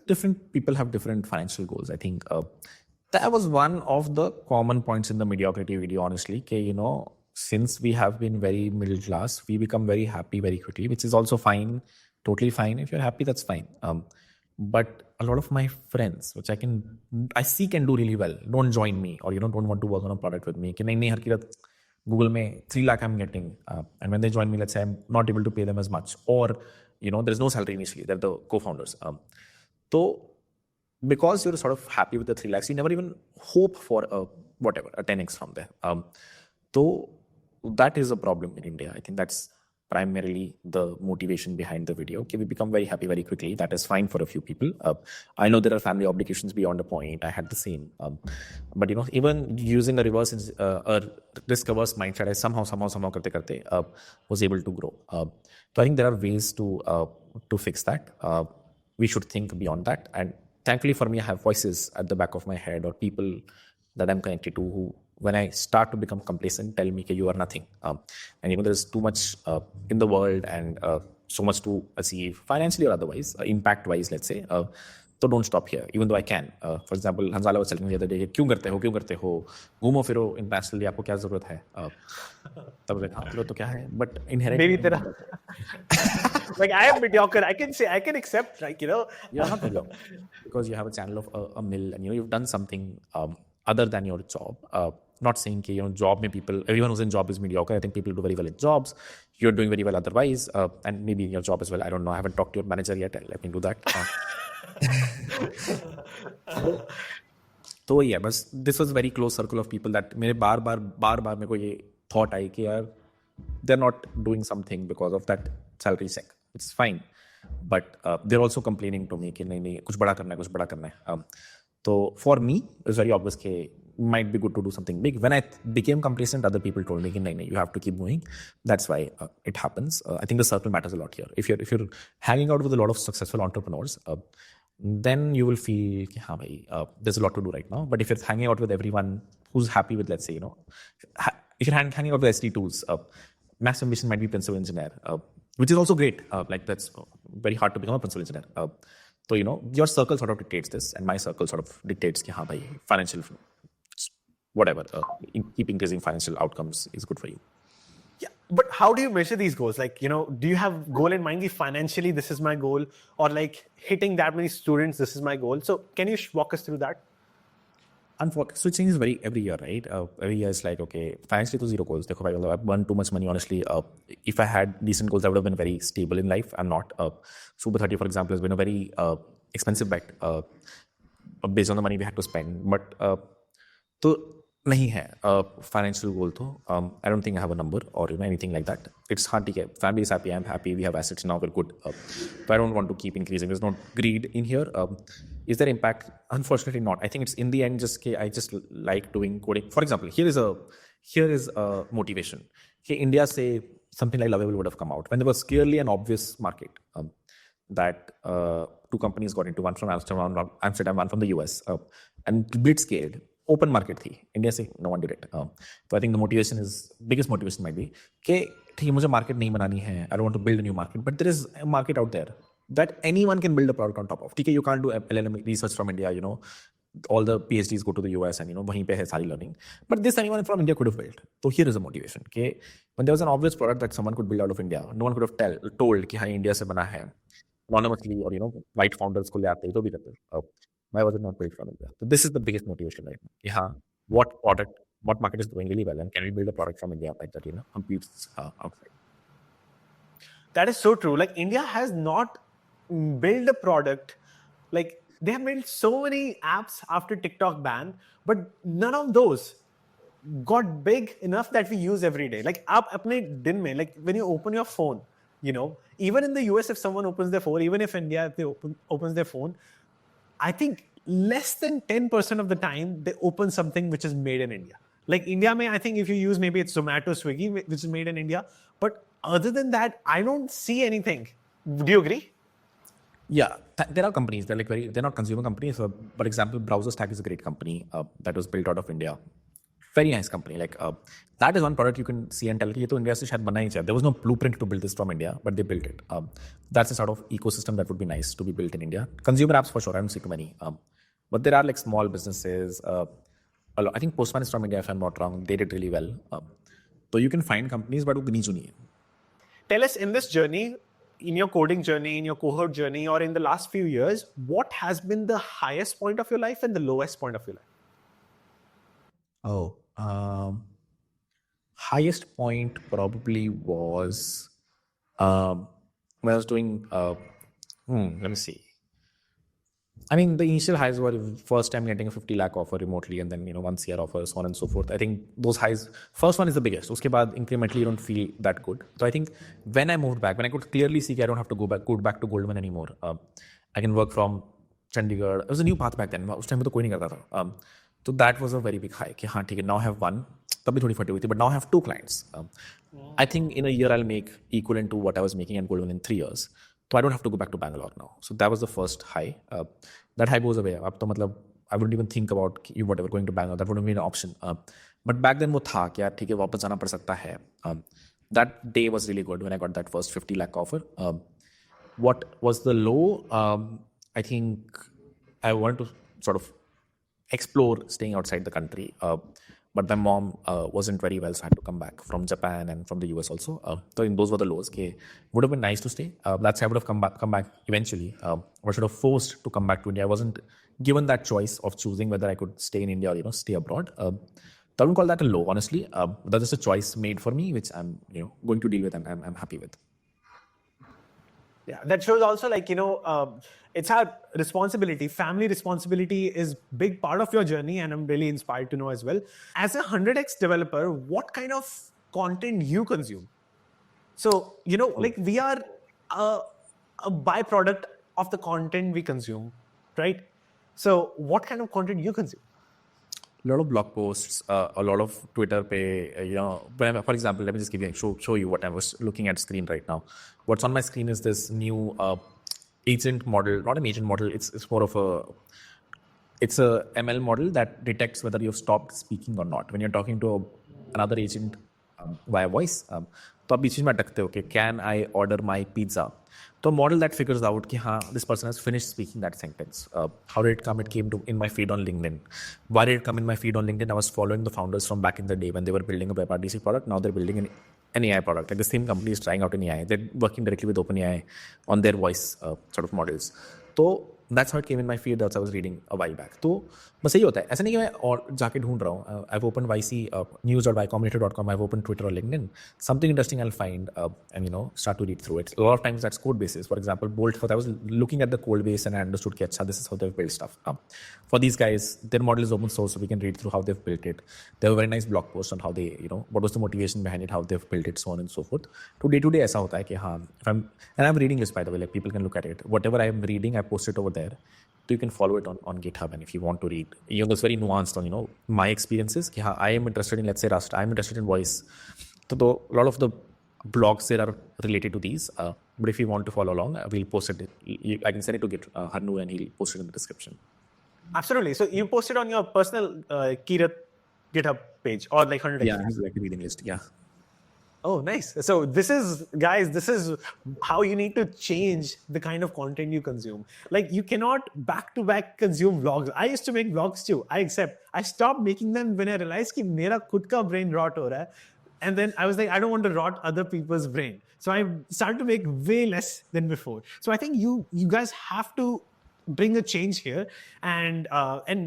Different people have different financial goals. I think that was one of the common points in the mediocrity video, honestly. Since we have been very middle class, we become very happy very quickly, which is also fine, totally fine. If you're happy, that's fine. But a lot of my friends, which I see can do really well, don't join me, or don't want to work on a product with me. Nahi, Harkirat, Google mein 3 lakh I'm getting, and when they join me, let's say I'm not able to pay them as much, or there's no salary initially. They're the co-founders. So because you're sort of happy with the 3 lakhs, you never even hope for a 10x from there. So that is a problem in India. I think that's primarily the motivation behind the video. Okay, we become very happy very quickly. That is fine for a few people. I know there are family obligations beyond a point. I had the same. But even using a risk-averse mindset, I somehow karte was able to grow. So I think there are ways to fix that. We should think beyond that. And thankfully for me, I have voices at the back of my head, or people that I'm connected to who, when I start to become complacent, tell me that you are nothing. And there's too much in the world, and so much to achieve financially or otherwise, impact-wise, let's say. So don't stop here, even though I can. For example, Hanzala was telling me the other day, क्यों करते हो? घूमो फिरो internationally, आपको क्या जरूरत है? तब बोले, तो क्या है? But inherently, maybe there like I am mediocre. I can accept, You're not mediocre because you have a channel of a mill, and you've done something other than your job. Not saying that job mein everyone who's in job is mediocre. I think people do very well in jobs. You're doing very well otherwise, and maybe in your job as well. I don't know. I haven't talked to your manager yet. Let me do that. So yeah, but this was a very close circle of people that मेरे बार मेरे को ये thought आई कि यार they're not doing something because of that salary check. It's fine, but they're also complaining to me कि नहीं कुछ बड़ा करना है. So for me, it's very obvious that it might be good to do something big. When I became complacent, other people told me that no, you have to keep going. That's why it happens. I think the circle matters a lot here. If you're hanging out with a lot of successful entrepreneurs, then you will feel that there's a lot to do right now. But if you're hanging out with everyone who's happy with, let's say, if you're hanging out with ST2s, max ambition might be principal engineer, which is also great. That's very hard to become a principal engineer. So, your circle sort of dictates this, and my circle sort of dictates that financial, whatever, keep increasing financial outcomes is good for you. Yeah, but how do you measure these goals? Do you have goal in mind? Financially, this is my goal, or hitting that many students, this is my goal. So can you walk us through that? So it changes every year, right? Every year is okay, financially to zero goals. I've earned too much money, honestly. If I had decent goals, I would have been very stable in life. I'm not. Super 30, for example, has been a very expensive bet based on the money we had to spend. But so नहीं है financial goal तो I don't think I have a number और anything like that it's हाँ ठीक है family is happy I am happy we have assets now we are good but I don't want to keep increasing there is not greed in here is there impact unfortunately not I think it's in the end just I just like doing coding for example here is a motivation okay India say something like Lovable would have come out when there was clearly an obvious market that two companies got into one from Amsterdam one from the US and bit scared open market थी India से no one did it so I think the motivation is biggest motivation might be कि ठीक है मुझे market नहीं बनानी है I don't want to build a new market but there is a market out there that anyone can build a product on top of ठीक है you can't do LLM research from India all the PhDs go to the US and वहीं पे है सारी learning but this anyone from India could have built so here is a motivation कि when there was an obvious product that someone could build out of India no one could have told कि हाँ India से बना है anonymously or white founders को ले आते तो भी करते why was it not built from India so this is the biggest motivation right now कि हाँ what market is doing really well and can we build a product from India like that competes outside That is so true. Like India has not built a product. Like they have made so many apps after TikTok ban, but none of those got big enough that we use every day. Like आप अपने दिन में, like when you open your phone, even in the US, if someone opens their phone, even if India if they opens their phone, I think less than 10% of the time they open something which is made in India. Like India, I think if you use maybe it's Zomato, Swiggy, which is made in India. But other than that, I don't see anything. Do you agree? Yeah, there are companies. They're not consumer companies. So, for example, BrowserStack is a great company that was built out of India. Very nice company. Like that is one product you can see and tell. ये तो India से शायद बना ही चाहिए. There was no blueprint to build this from India, but they built it. That's a sort of ecosystem that would be nice to be built in India. Consumer apps for sure. I don't see too many. But there are like small businesses. I think Postman is from India, if I'm not wrong. They did really well. So you can find companies, but वो गिनी चुनी है. Tell us in this journey, in your coding journey, in your cohort journey, or in the last few years, what has been the highest point of your life and the lowest point of your life? Highest point probably was when I was doing. Let me see. I mean, the initial highs were first time getting a 50 lakh offer remotely and then, 1 CR offer, so on and so forth. I think those highs, first one is the biggest. Uske baad incrementally you don't feel that good. So I think when I moved back, when I could clearly see I don't have to go back to Goldman anymore. I can work from Chandigarh. It was a new path back then. उस time में तो कोई नहीं करता था. So that was a very big high. कि हाँ ठीक है, now I have one. तब भी थोड़ी फटी हुई थी, but now I have 2 clients. I think in a year I'll make equivalent to what I was making at Goldman in 3 years. So I don't have to go back to Bangalore now. So that was the first high. That high goes away. अब तो मतलब I wouldn't even think about whatever going to Bangalore. That wouldn't be an option. But back then वो था कि यार ठीक है वापस जाना पड़ सकता है. That day was really good when I got that first 50 lakh offer. What was the low? I think I wanted to sort of explore staying outside the country. But my mom wasn't very well, so I had to come back from Japan and from the US also. So those were the lows. Would have been nice to stay. That's why I would have come back eventually. Or should have forced to come back to India. I wasn't given that choice of choosing whether I could stay in India or stay abroad. I wouldn't call that a low, honestly. That's just a choice made for me, which I'm going to deal with and I'm happy with. Yeah, that shows also like, it's our responsibility. Family responsibility is big part of your journey and I'm really inspired to know as well. As a 100x developer, what kind of content you consume? So, like we are a byproduct of the content we consume, right? So what kind of content you consume? A lot of blog posts, a lot of Twitter pay, for example, let me just give you, show you what I was looking at screen right now. What's on my screen is this new agent model, not an agent model, it's more of it's a ML model that detects whether you've stopped speaking or not. When you're talking to another agent via voice, तो आप बीच में अटकते हो कि can I order my pizza? तो model that figures out कि हाँ this person has finished speaking that sentence. How did it come? It came in my feed on LinkedIn. Why did it come in my feed on LinkedIn? I was following the founders from back in the day when they were building a WebRTC product. Now they're building an AI product. Like the same company is trying out an AI. They're working directly with OpenAI on their voice sort of models. So That's how it came in my feed that I was reading a while back. तो बस यही होता है, ऐसा नहीं कि मैं और जाके ढूंढ रहा हूँ. I've opened YC news.ycombinator.com. I've opened Twitter or LinkedIn. Something interesting I'll find and start to read through it. A lot of times that's code bases. For example, Bolt. I was looking at the code base and I understood that this is how they've built stuff. For these guys, their model is open source, so we can read through how they've built it. They have a very nice blog post on how they, what was the motivation behind it, how they've built it, so on and so forth. So day to day ऐसा होता है कि हाँ, and I'm reading this, by the way, like people can look at it. Whatever I am reading, I post it over there. So you can follow it on GitHub, and if you want to read, it's very nuanced on my experiences. Yeah, I am interested in, let's say, Rust. I'm interested in voice. So a lot of the blogs there are related to these. But if you want to follow along, we'll post it. I can send it to Harnu, and he'll post it in the description. Absolutely. So you posted on your personal GitHub page or like 100. Yeah, I have like a reading list. Yeah. Oh, nice. So this is how you need to change the kind of content you consume. Like you cannot back-to-back consume vlogs. I used to make vlogs too. I accept. I stopped making them when I realized that my khud ka brain rot ho raha hai. And then I was like, I don't want to rot other people's brain. So I started to make way less than before. So I think you guys have to bring a change here. And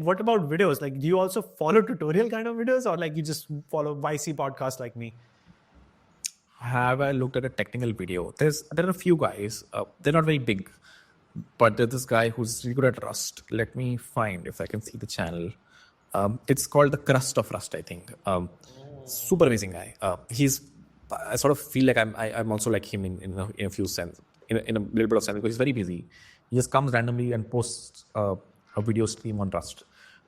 what about videos? Like, do you also follow tutorial kind of videos, or like you just follow YC podcasts like me? Have I looked at a technical video? There are a few guys. They're not very big, but there's this guy who's really good at Rust. Let me find if I can see the channel. It's called The Crust of Rust, I think. Super amazing guy. I sort of feel like I'm also like him in a few sense, in a little bit of sense, because he's very busy. He just comes randomly and posts a video stream on Rust.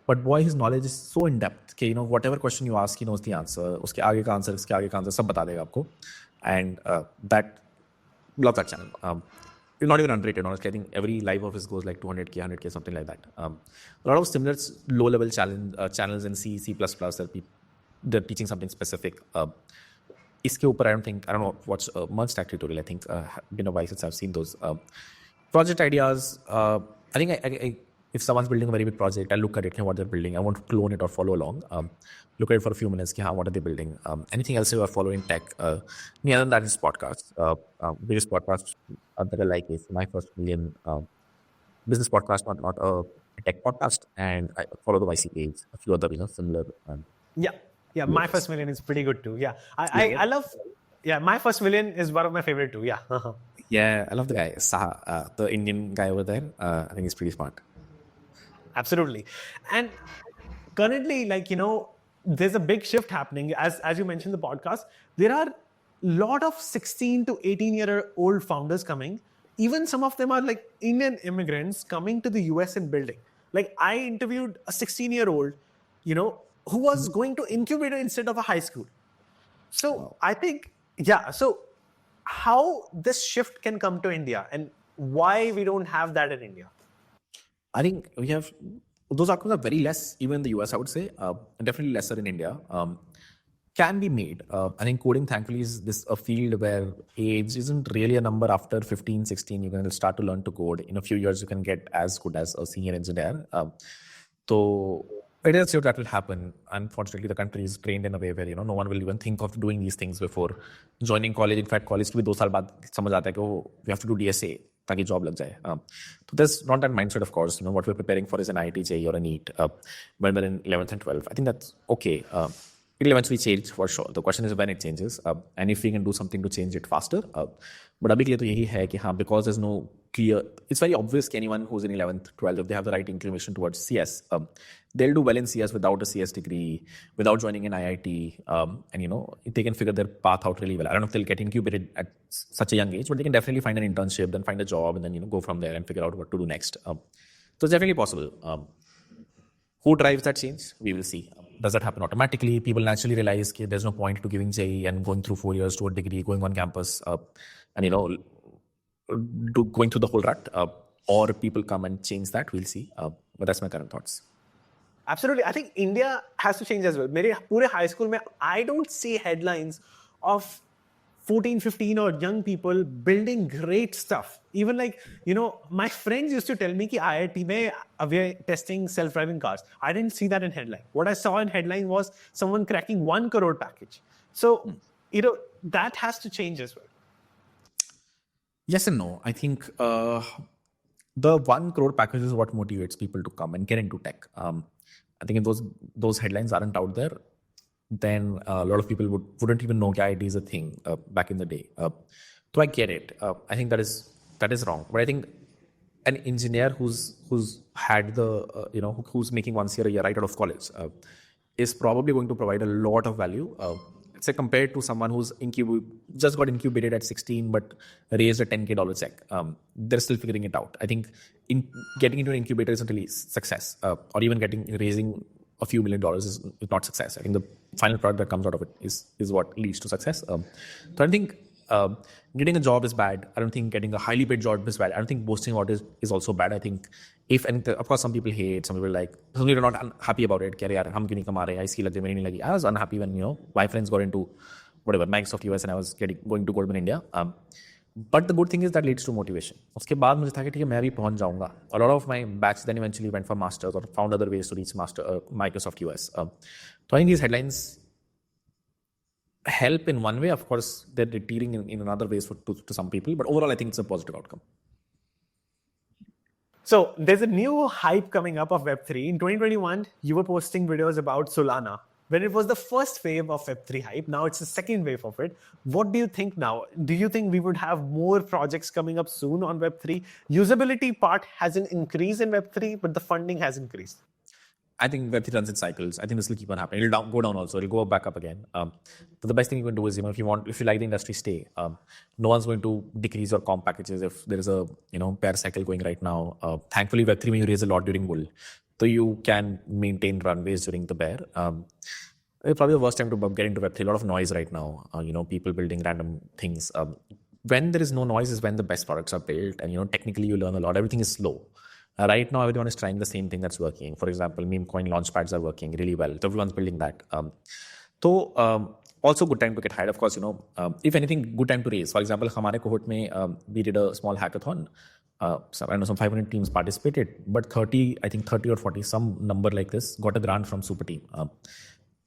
But boy, his knowledge is so in depth कि whatever question you ask, he knows the answer. उसके आगे का answer, इसके आगे का answer सब बता देगा आपको. And love that channel. Not even underrated, honestly. I think every live of his goes like 200K, 100K, something like that. A lot of similar low-level channels in C, C++. They're teaching something specific. इसके ऊपर I don't know what's a merge stack tutorial. I think been a while since I've seen those. Project ideas. I think if someone's building a very big project, I'll look at it and what they're building. I want to clone it or follow along. Look at it for a few minutes. What are they building? Anything else you are following tech? Other than that is podcasts. Biggest podcast that I like is My First Million business podcast, not a tech podcast. And I follow the YC page, a few other similar. Yeah. My First Million is pretty good too. Yeah, I love. Yeah, My First Million is one of my favorite too. Yeah. Yeah, I love the guy, Saha, the Indian guy over there. I think he's pretty smart. Absolutely. And currently, there's a big shift happening. As you mentioned the podcast, there are a lot of 16 to 18-year-old founders coming. Even some of them are like Indian immigrants coming to the US and building. Like I interviewed a 16-year-old, who was going to incubator instead of a high school. So wow. I think, so how this shift can come to India and why we don't have that in India? I think we have, those outcomes are very less, even in the US, I would say, definitely lesser in India. Can be made. I think coding, thankfully, is a field where age isn't really a number. After 15, 16, you can start to learn to code. In a few years, you can get as good as a senior engineer. So it is sure that will happen. Unfortunately, the country is trained in a way where, no one will even think of doing these things before joining college. In fact, college के भी 2 साल बाद समझ आता है कि we have to do DSA. ताकि job लग जाए. So there's not that mindset, of course. What we're preparing for is an IIT JEE or a NEET when we're in 11th and 12th. I think that's okay. It'll eventually change for sure. The question is when it changes and if we can do something to change it faster. But अभी के लिए तो यही है कि because there's no clear, it's very obvious that anyone who's in 11th, 12th, if they have the right inclination towards CS, they'll do well in CS without a CS degree, without joining an IIT, and they can figure their path out really well. I don't know if they'll get incubated at such a young age, but they can definitely find an internship, then find a job, and then go from there and figure out what to do next. So it's definitely possible. Who drives that change? We will see. Does that happen automatically? People naturally realize that there's no point to giving JEE and going through 4 years to a degree, going on campus, and going through the whole rut, or people come and change that. We'll see. But that's my current thoughts. Absolutely. I think India has to change as well. मेरे पूरे high school में I don't see headlines of 14, 15 or young people building great stuff. Even my friends used to tell me that IIT mein we are testing self-driving cars. I didn't see that in headline. What I saw in headline was someone cracking 1 crore package. So, that has to change as well. Yes and no. I think The 1 crore package is what motivates people to come and get into tech. I think if those headlines aren't out there, then a lot of people wouldn't even know that it is a thing back in the day. So I get it. I think that is wrong. But I think an engineer who's had the who's making once a year right out of college is probably going to provide a lot of value. Say compared to someone who's just got incubated at 16 but raised a $10K check. They're still figuring it out. I think getting into an incubator isn't really success, or even raising a few $1 million is not success. I think the final product that comes out of it is what leads to success. So I think getting a job is bad. I don't think getting a highly paid job is bad. I don't think boasting about it is also bad. I think of course some people hate, some people some people are not happy about it. Hum kyun nahi kama rahe? I nahi lagi. I was unhappy when my friends got into whatever Microsoft US and I was going to Goldman India. But the good thing is that leads to motivation. उसके बाद मुझे था कि ठीक है मैं भी पहुंच जाऊंगा. A lot of my batch then eventually went for masters or found other ways to reach Microsoft US. So I think these headlines help in one way. Of course, they're deterring in another ways to some people. But overall, I think it's a positive outcome. So there's a new hype coming up of Web3. In 2021, you were posting videos about Solana. When it was the first wave of Web3 hype, now it's the second wave of it. What do you think now? Do you think we would have more projects coming up soon on Web3? Usability part hasn't increased in Web3, but the funding has increased. I think Web3 runs in cycles. I think this will keep on happening. It'll go down also. It'll go back up again. But the best thing you can do is, if you like the industry, stay. No one's going to decrease your comp packages if there is a bear cycle going right now. Thankfully, Web3 when you raise a lot during bull, so you can maintain runways during the bear. It's probably the worst time to get into Web3. A lot of noise right now. People building random things. When there is no noise is when the best products are built, and technically you learn a lot. Everything is slow. Right now, everyone is trying the same thing that's working. For example, meme coin launchpads are working really well. So everyone's building that. Also good time to get hired. Of course, if anything, good time to raise. For example, in our cohort, we did a small hackathon. So I know some 500 teams participated, but 30 or 40, some number like this, got a grant from Super Team.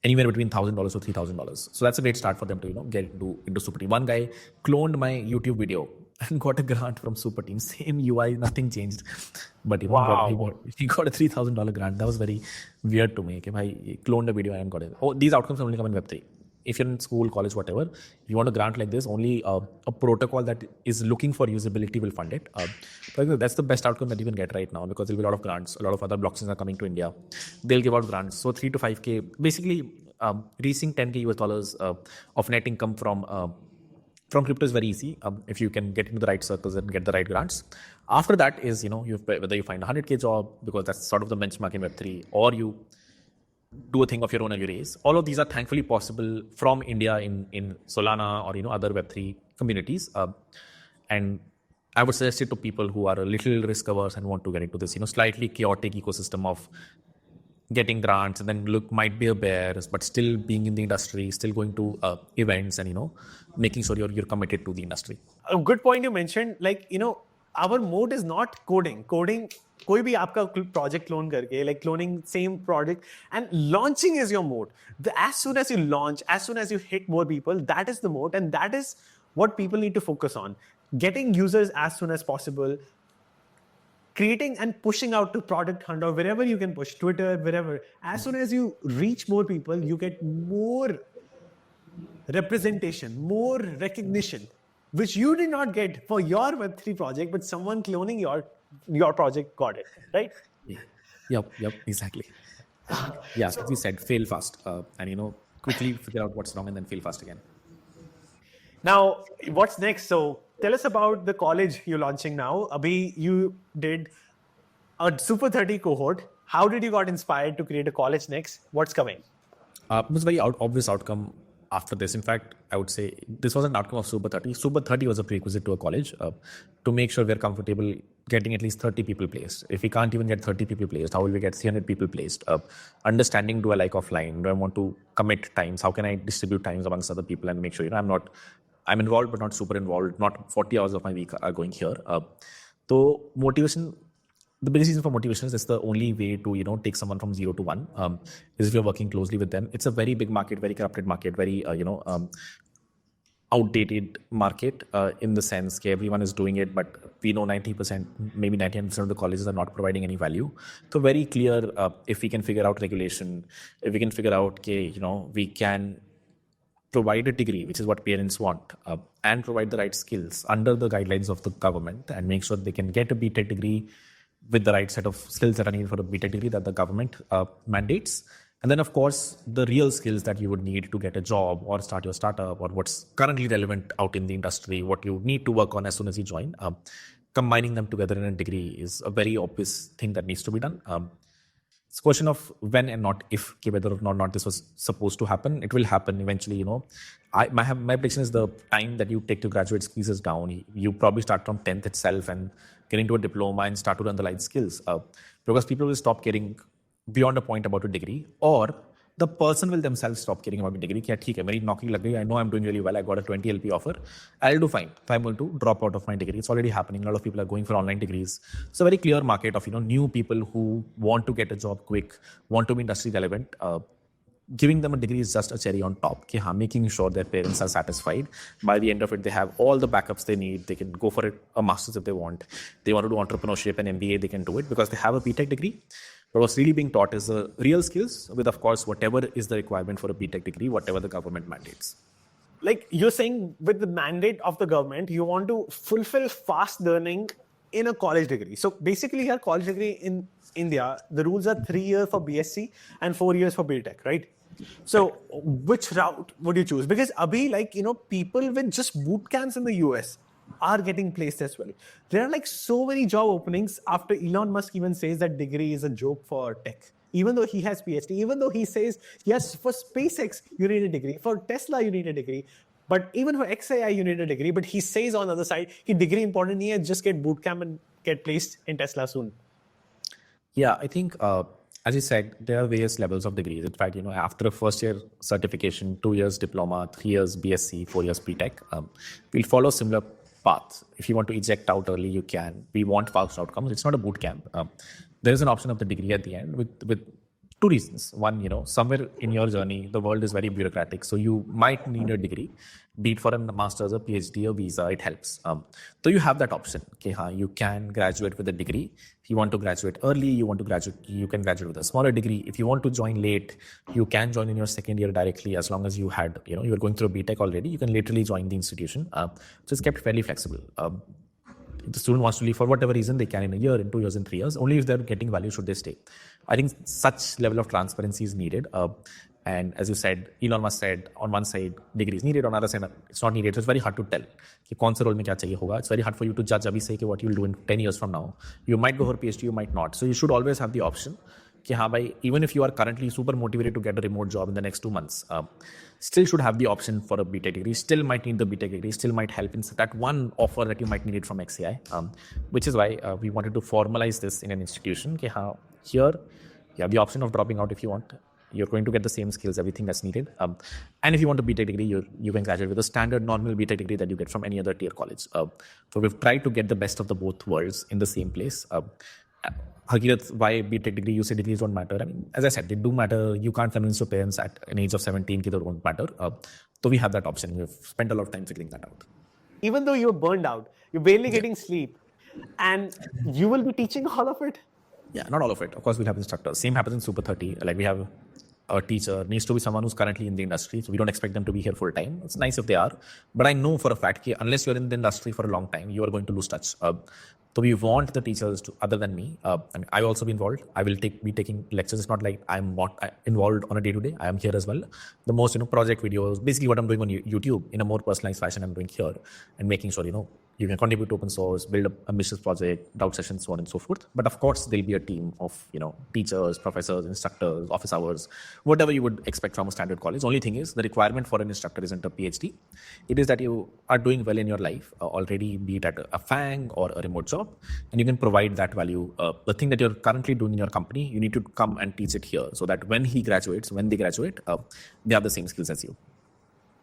Anywhere between $1,000 to $3,000. So that's a great start for them to get into Super Team. One guy cloned my YouTube video and got a grant from Super Team. Same UI, nothing changed. But he got a $3,000 grant. That was very weird to me. He cloned a video and got it. These outcomes only come in Web3. If you're in school, college, whatever, if you want a grant like this, only a protocol that is looking for usability will fund it. But that's the best outcome that you can get right now, because there'll be a lot of grants. A lot of other blockchains are coming to India. They'll give out grants. So 3 to 5K, basically reaching $10K US of net income from crypto is very easy if you can get into the right circles and get the right grants. After that is, whether you find a 100K job, because that's sort of the benchmark in Web3, or you do a thing of your own and you raise. All of these are thankfully possible from India in Solana or other Web3 communities. And I would suggest it to people who are a little risk averse and want to get into this slightly chaotic ecosystem of getting grants and then might be a bear, but still being in the industry, still going to events and making sure you're committed to the industry. A good point you mentioned, our mode is not coding. कोई भी आपका project clone करके, cloning same project, and launching is your mode. As soon as you launch, as soon as you hit more people, that is the mode, and that is what people need to focus on. Getting users as soon as possible, creating and pushing out to Product Hunt or wherever you can push, Twitter, wherever. As soon as you reach more people, you get more representation, more recognition, which you did not get for your Web3 project, but someone cloning your project got it, right? Yeah. Yep, exactly. Yeah, as we said, fail fast and quickly figure out what's wrong and then fail fast again. Now, what's next? So tell us about the college you're launching now. Abhi, you did a Super 30 cohort. How did you got inspired to create a college next? What's coming? It was a very obvious outcome after this. In fact, I would say this was an outcome of Super 30. Super 30 was a prerequisite to a college to make sure we're comfortable getting at least 30 people placed. If we can't even get 30 people placed, how will we get 300 people placed? Understanding, do I like offline? Do I want to commit times? How can I distribute times amongst other people and make sure I'm involved but not super involved, not 40 hours of my week are going here. So motivation, the biggest reason for motivation is it's the only way to take someone from 0 to 1 is if you're working closely with them. It's a very big market, very corrupted market, very outdated market in the sense that everyone is doing it, but we know 90%, maybe 99% of the colleges are not providing any value. So very clear, if we can figure out regulation, if we can figure out, we can provide a degree, which is what parents want, and provide the right skills under the guidelines of the government and make sure they can get a BTech degree with the right set of skills that are needed for a BTech degree that the government mandates. And then, of course, the real skills that you would need to get a job or start your startup or what's currently relevant out in the industry, what you need to work on as soon as you join. Combining them together in a degree is a very obvious thing that needs to be done. It's a question of when and not if, whether or not this was supposed to happen. It will happen eventually. My prediction is the time that you take to graduate squeezes down. You probably start from 10th itself and get into a diploma and start to underline skills, because people will stop caring beyond a point about a degree, or the person will themselves stop caring about a degree. Kya, theek hai, meri naukri lag gayi, I know I'm doing really well, I got a 20 LP offer, I'll do fine if I'm going to drop out of my degree. It's already happening. A lot of people are going for online degrees. It's a very clear market of new people who want to get a job quick, want to be industry relevant. Giving them a degree is just a cherry on top. Making sure their parents are satisfied. By the end of it, they have all the backups they need. They can go for a master's if they want. They want to do entrepreneurship and MBA, they can do it because they have a BTech degree. But what's really being taught is the real skills with, of course, whatever is the requirement for a BTech degree, whatever the government mandates. Like you're saying, with the mandate of the government, you want to fulfill fast learning in a college degree. So basically, here, college degree in India, the rules are 3 years for BSc and 4 years for BTech, right? So which route would you choose? Because abhi, people with just boot camps in the US are getting placed as well. There are so many job openings after Elon Musk even says that degree is a joke for tech. Even though he has PhD, even though he says, yes, for SpaceX, you need a degree. For Tesla, you need a degree. But even for XAI, you need a degree. But he says on the other side, degree important nahi hai, just get boot camp and get placed in Tesla soon. Yeah, I think, as you said, there are various levels of degrees. In fact, after a first year certification, 2 years diploma, 3 years BSc, 4 years BTech, we'll follow similar path. If you want to eject out early, you can. We want fast outcomes. It's not a boot camp. There is an option of the degree at the end with two reasons. One, somewhere in your journey, the world is very bureaucratic. So you might need a degree, be it for a master's, a PhD, a visa, it helps. So you have that option. Okay, you can graduate with a degree. If you want to graduate early, you can graduate with a smaller degree. If you want to join late, you can join in your second year directly as long as you had, you're going through BTech already. You can literally join the institution. So it's kept fairly flexible. If the student wants to leave for whatever reason, they can in a year, in 2 years, in 3 years. Only if they're getting value should they stay. I think such level of transparency is needed. And as you said, Elon Musk said, on one side, degree is needed, on the other side, it's not needed. So it's very hard to tell. It's very hard for you to judge what you'll do in 10 years from now. You might go for PhD, you might not. So you should always have the option. Even if you are currently super motivated to get a remote job in the next 2 months, still should have the option for a BTech degree, still might need the BTech degree, still might help in that one offer that you might need it from XAI, which is why we wanted to formalize this in an institution. Here, you have the option of dropping out if you want. You're going to get the same skills, everything that's needed. And if you want a BTech degree, you can graduate with a standard normal BTech degree that you get from any other tier college. So we've tried to get the best of the both worlds in the same place. Harkirat, why BTech degree, UC degrees don't matter. I mean, as I said, they do matter. You can't convince your parents at an age of 17 that they don't matter. So we have that option. We've spent a lot of time figuring that out. Even though you're burned out, you're barely getting sleep, and you will be teaching all of it? Yeah, not all of it. Of course, we'll have instructors. Same happens in Super 30. Like we have a teacher, needs to be someone who's currently in the industry. So we don't expect them to be here full time. It's nice if they are. But I know for a fact that unless you're in the industry for a long time, you are going to lose touch. So we want the teachers to, other than me, I'll also be involved. I will be taking lectures. It's not like I'm not involved on a day-to-day. I am here as well. The most, project videos, basically what I'm doing on YouTube in a more personalized fashion, I'm doing here and making sure, you can contribute to open source, build a ambitious project, doubt sessions, so on and so forth. But of course, there'll be a team of, teachers, professors, instructors, office hours, whatever you would expect from a standard college. The only thing is the requirement for an instructor isn't a PhD. It is that you are doing well in your life already, be it at a FANG or a remote job, and you can provide that value. The thing that you're currently doing in your company, you need to come and teach it here so that when they graduate, they have the same skills as you.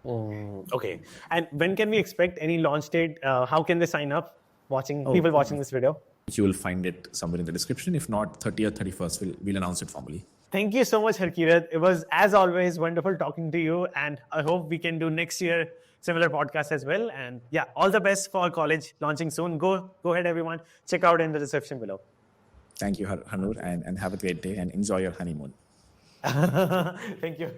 Okay. And when can we expect any launch date? How can they sign up? People watching this video? You will find it somewhere in the description. If not, 30th, 31st, we'll announce it formally. Thank you so much, Harkirat. It was, as always, wonderful talking to you. And I hope we can do next year similar podcast as well. And yeah, all the best for college launching soon. Go ahead, everyone. Check out in the description below. Thank you, Hanur, and have a great day and enjoy your honeymoon. Thank you.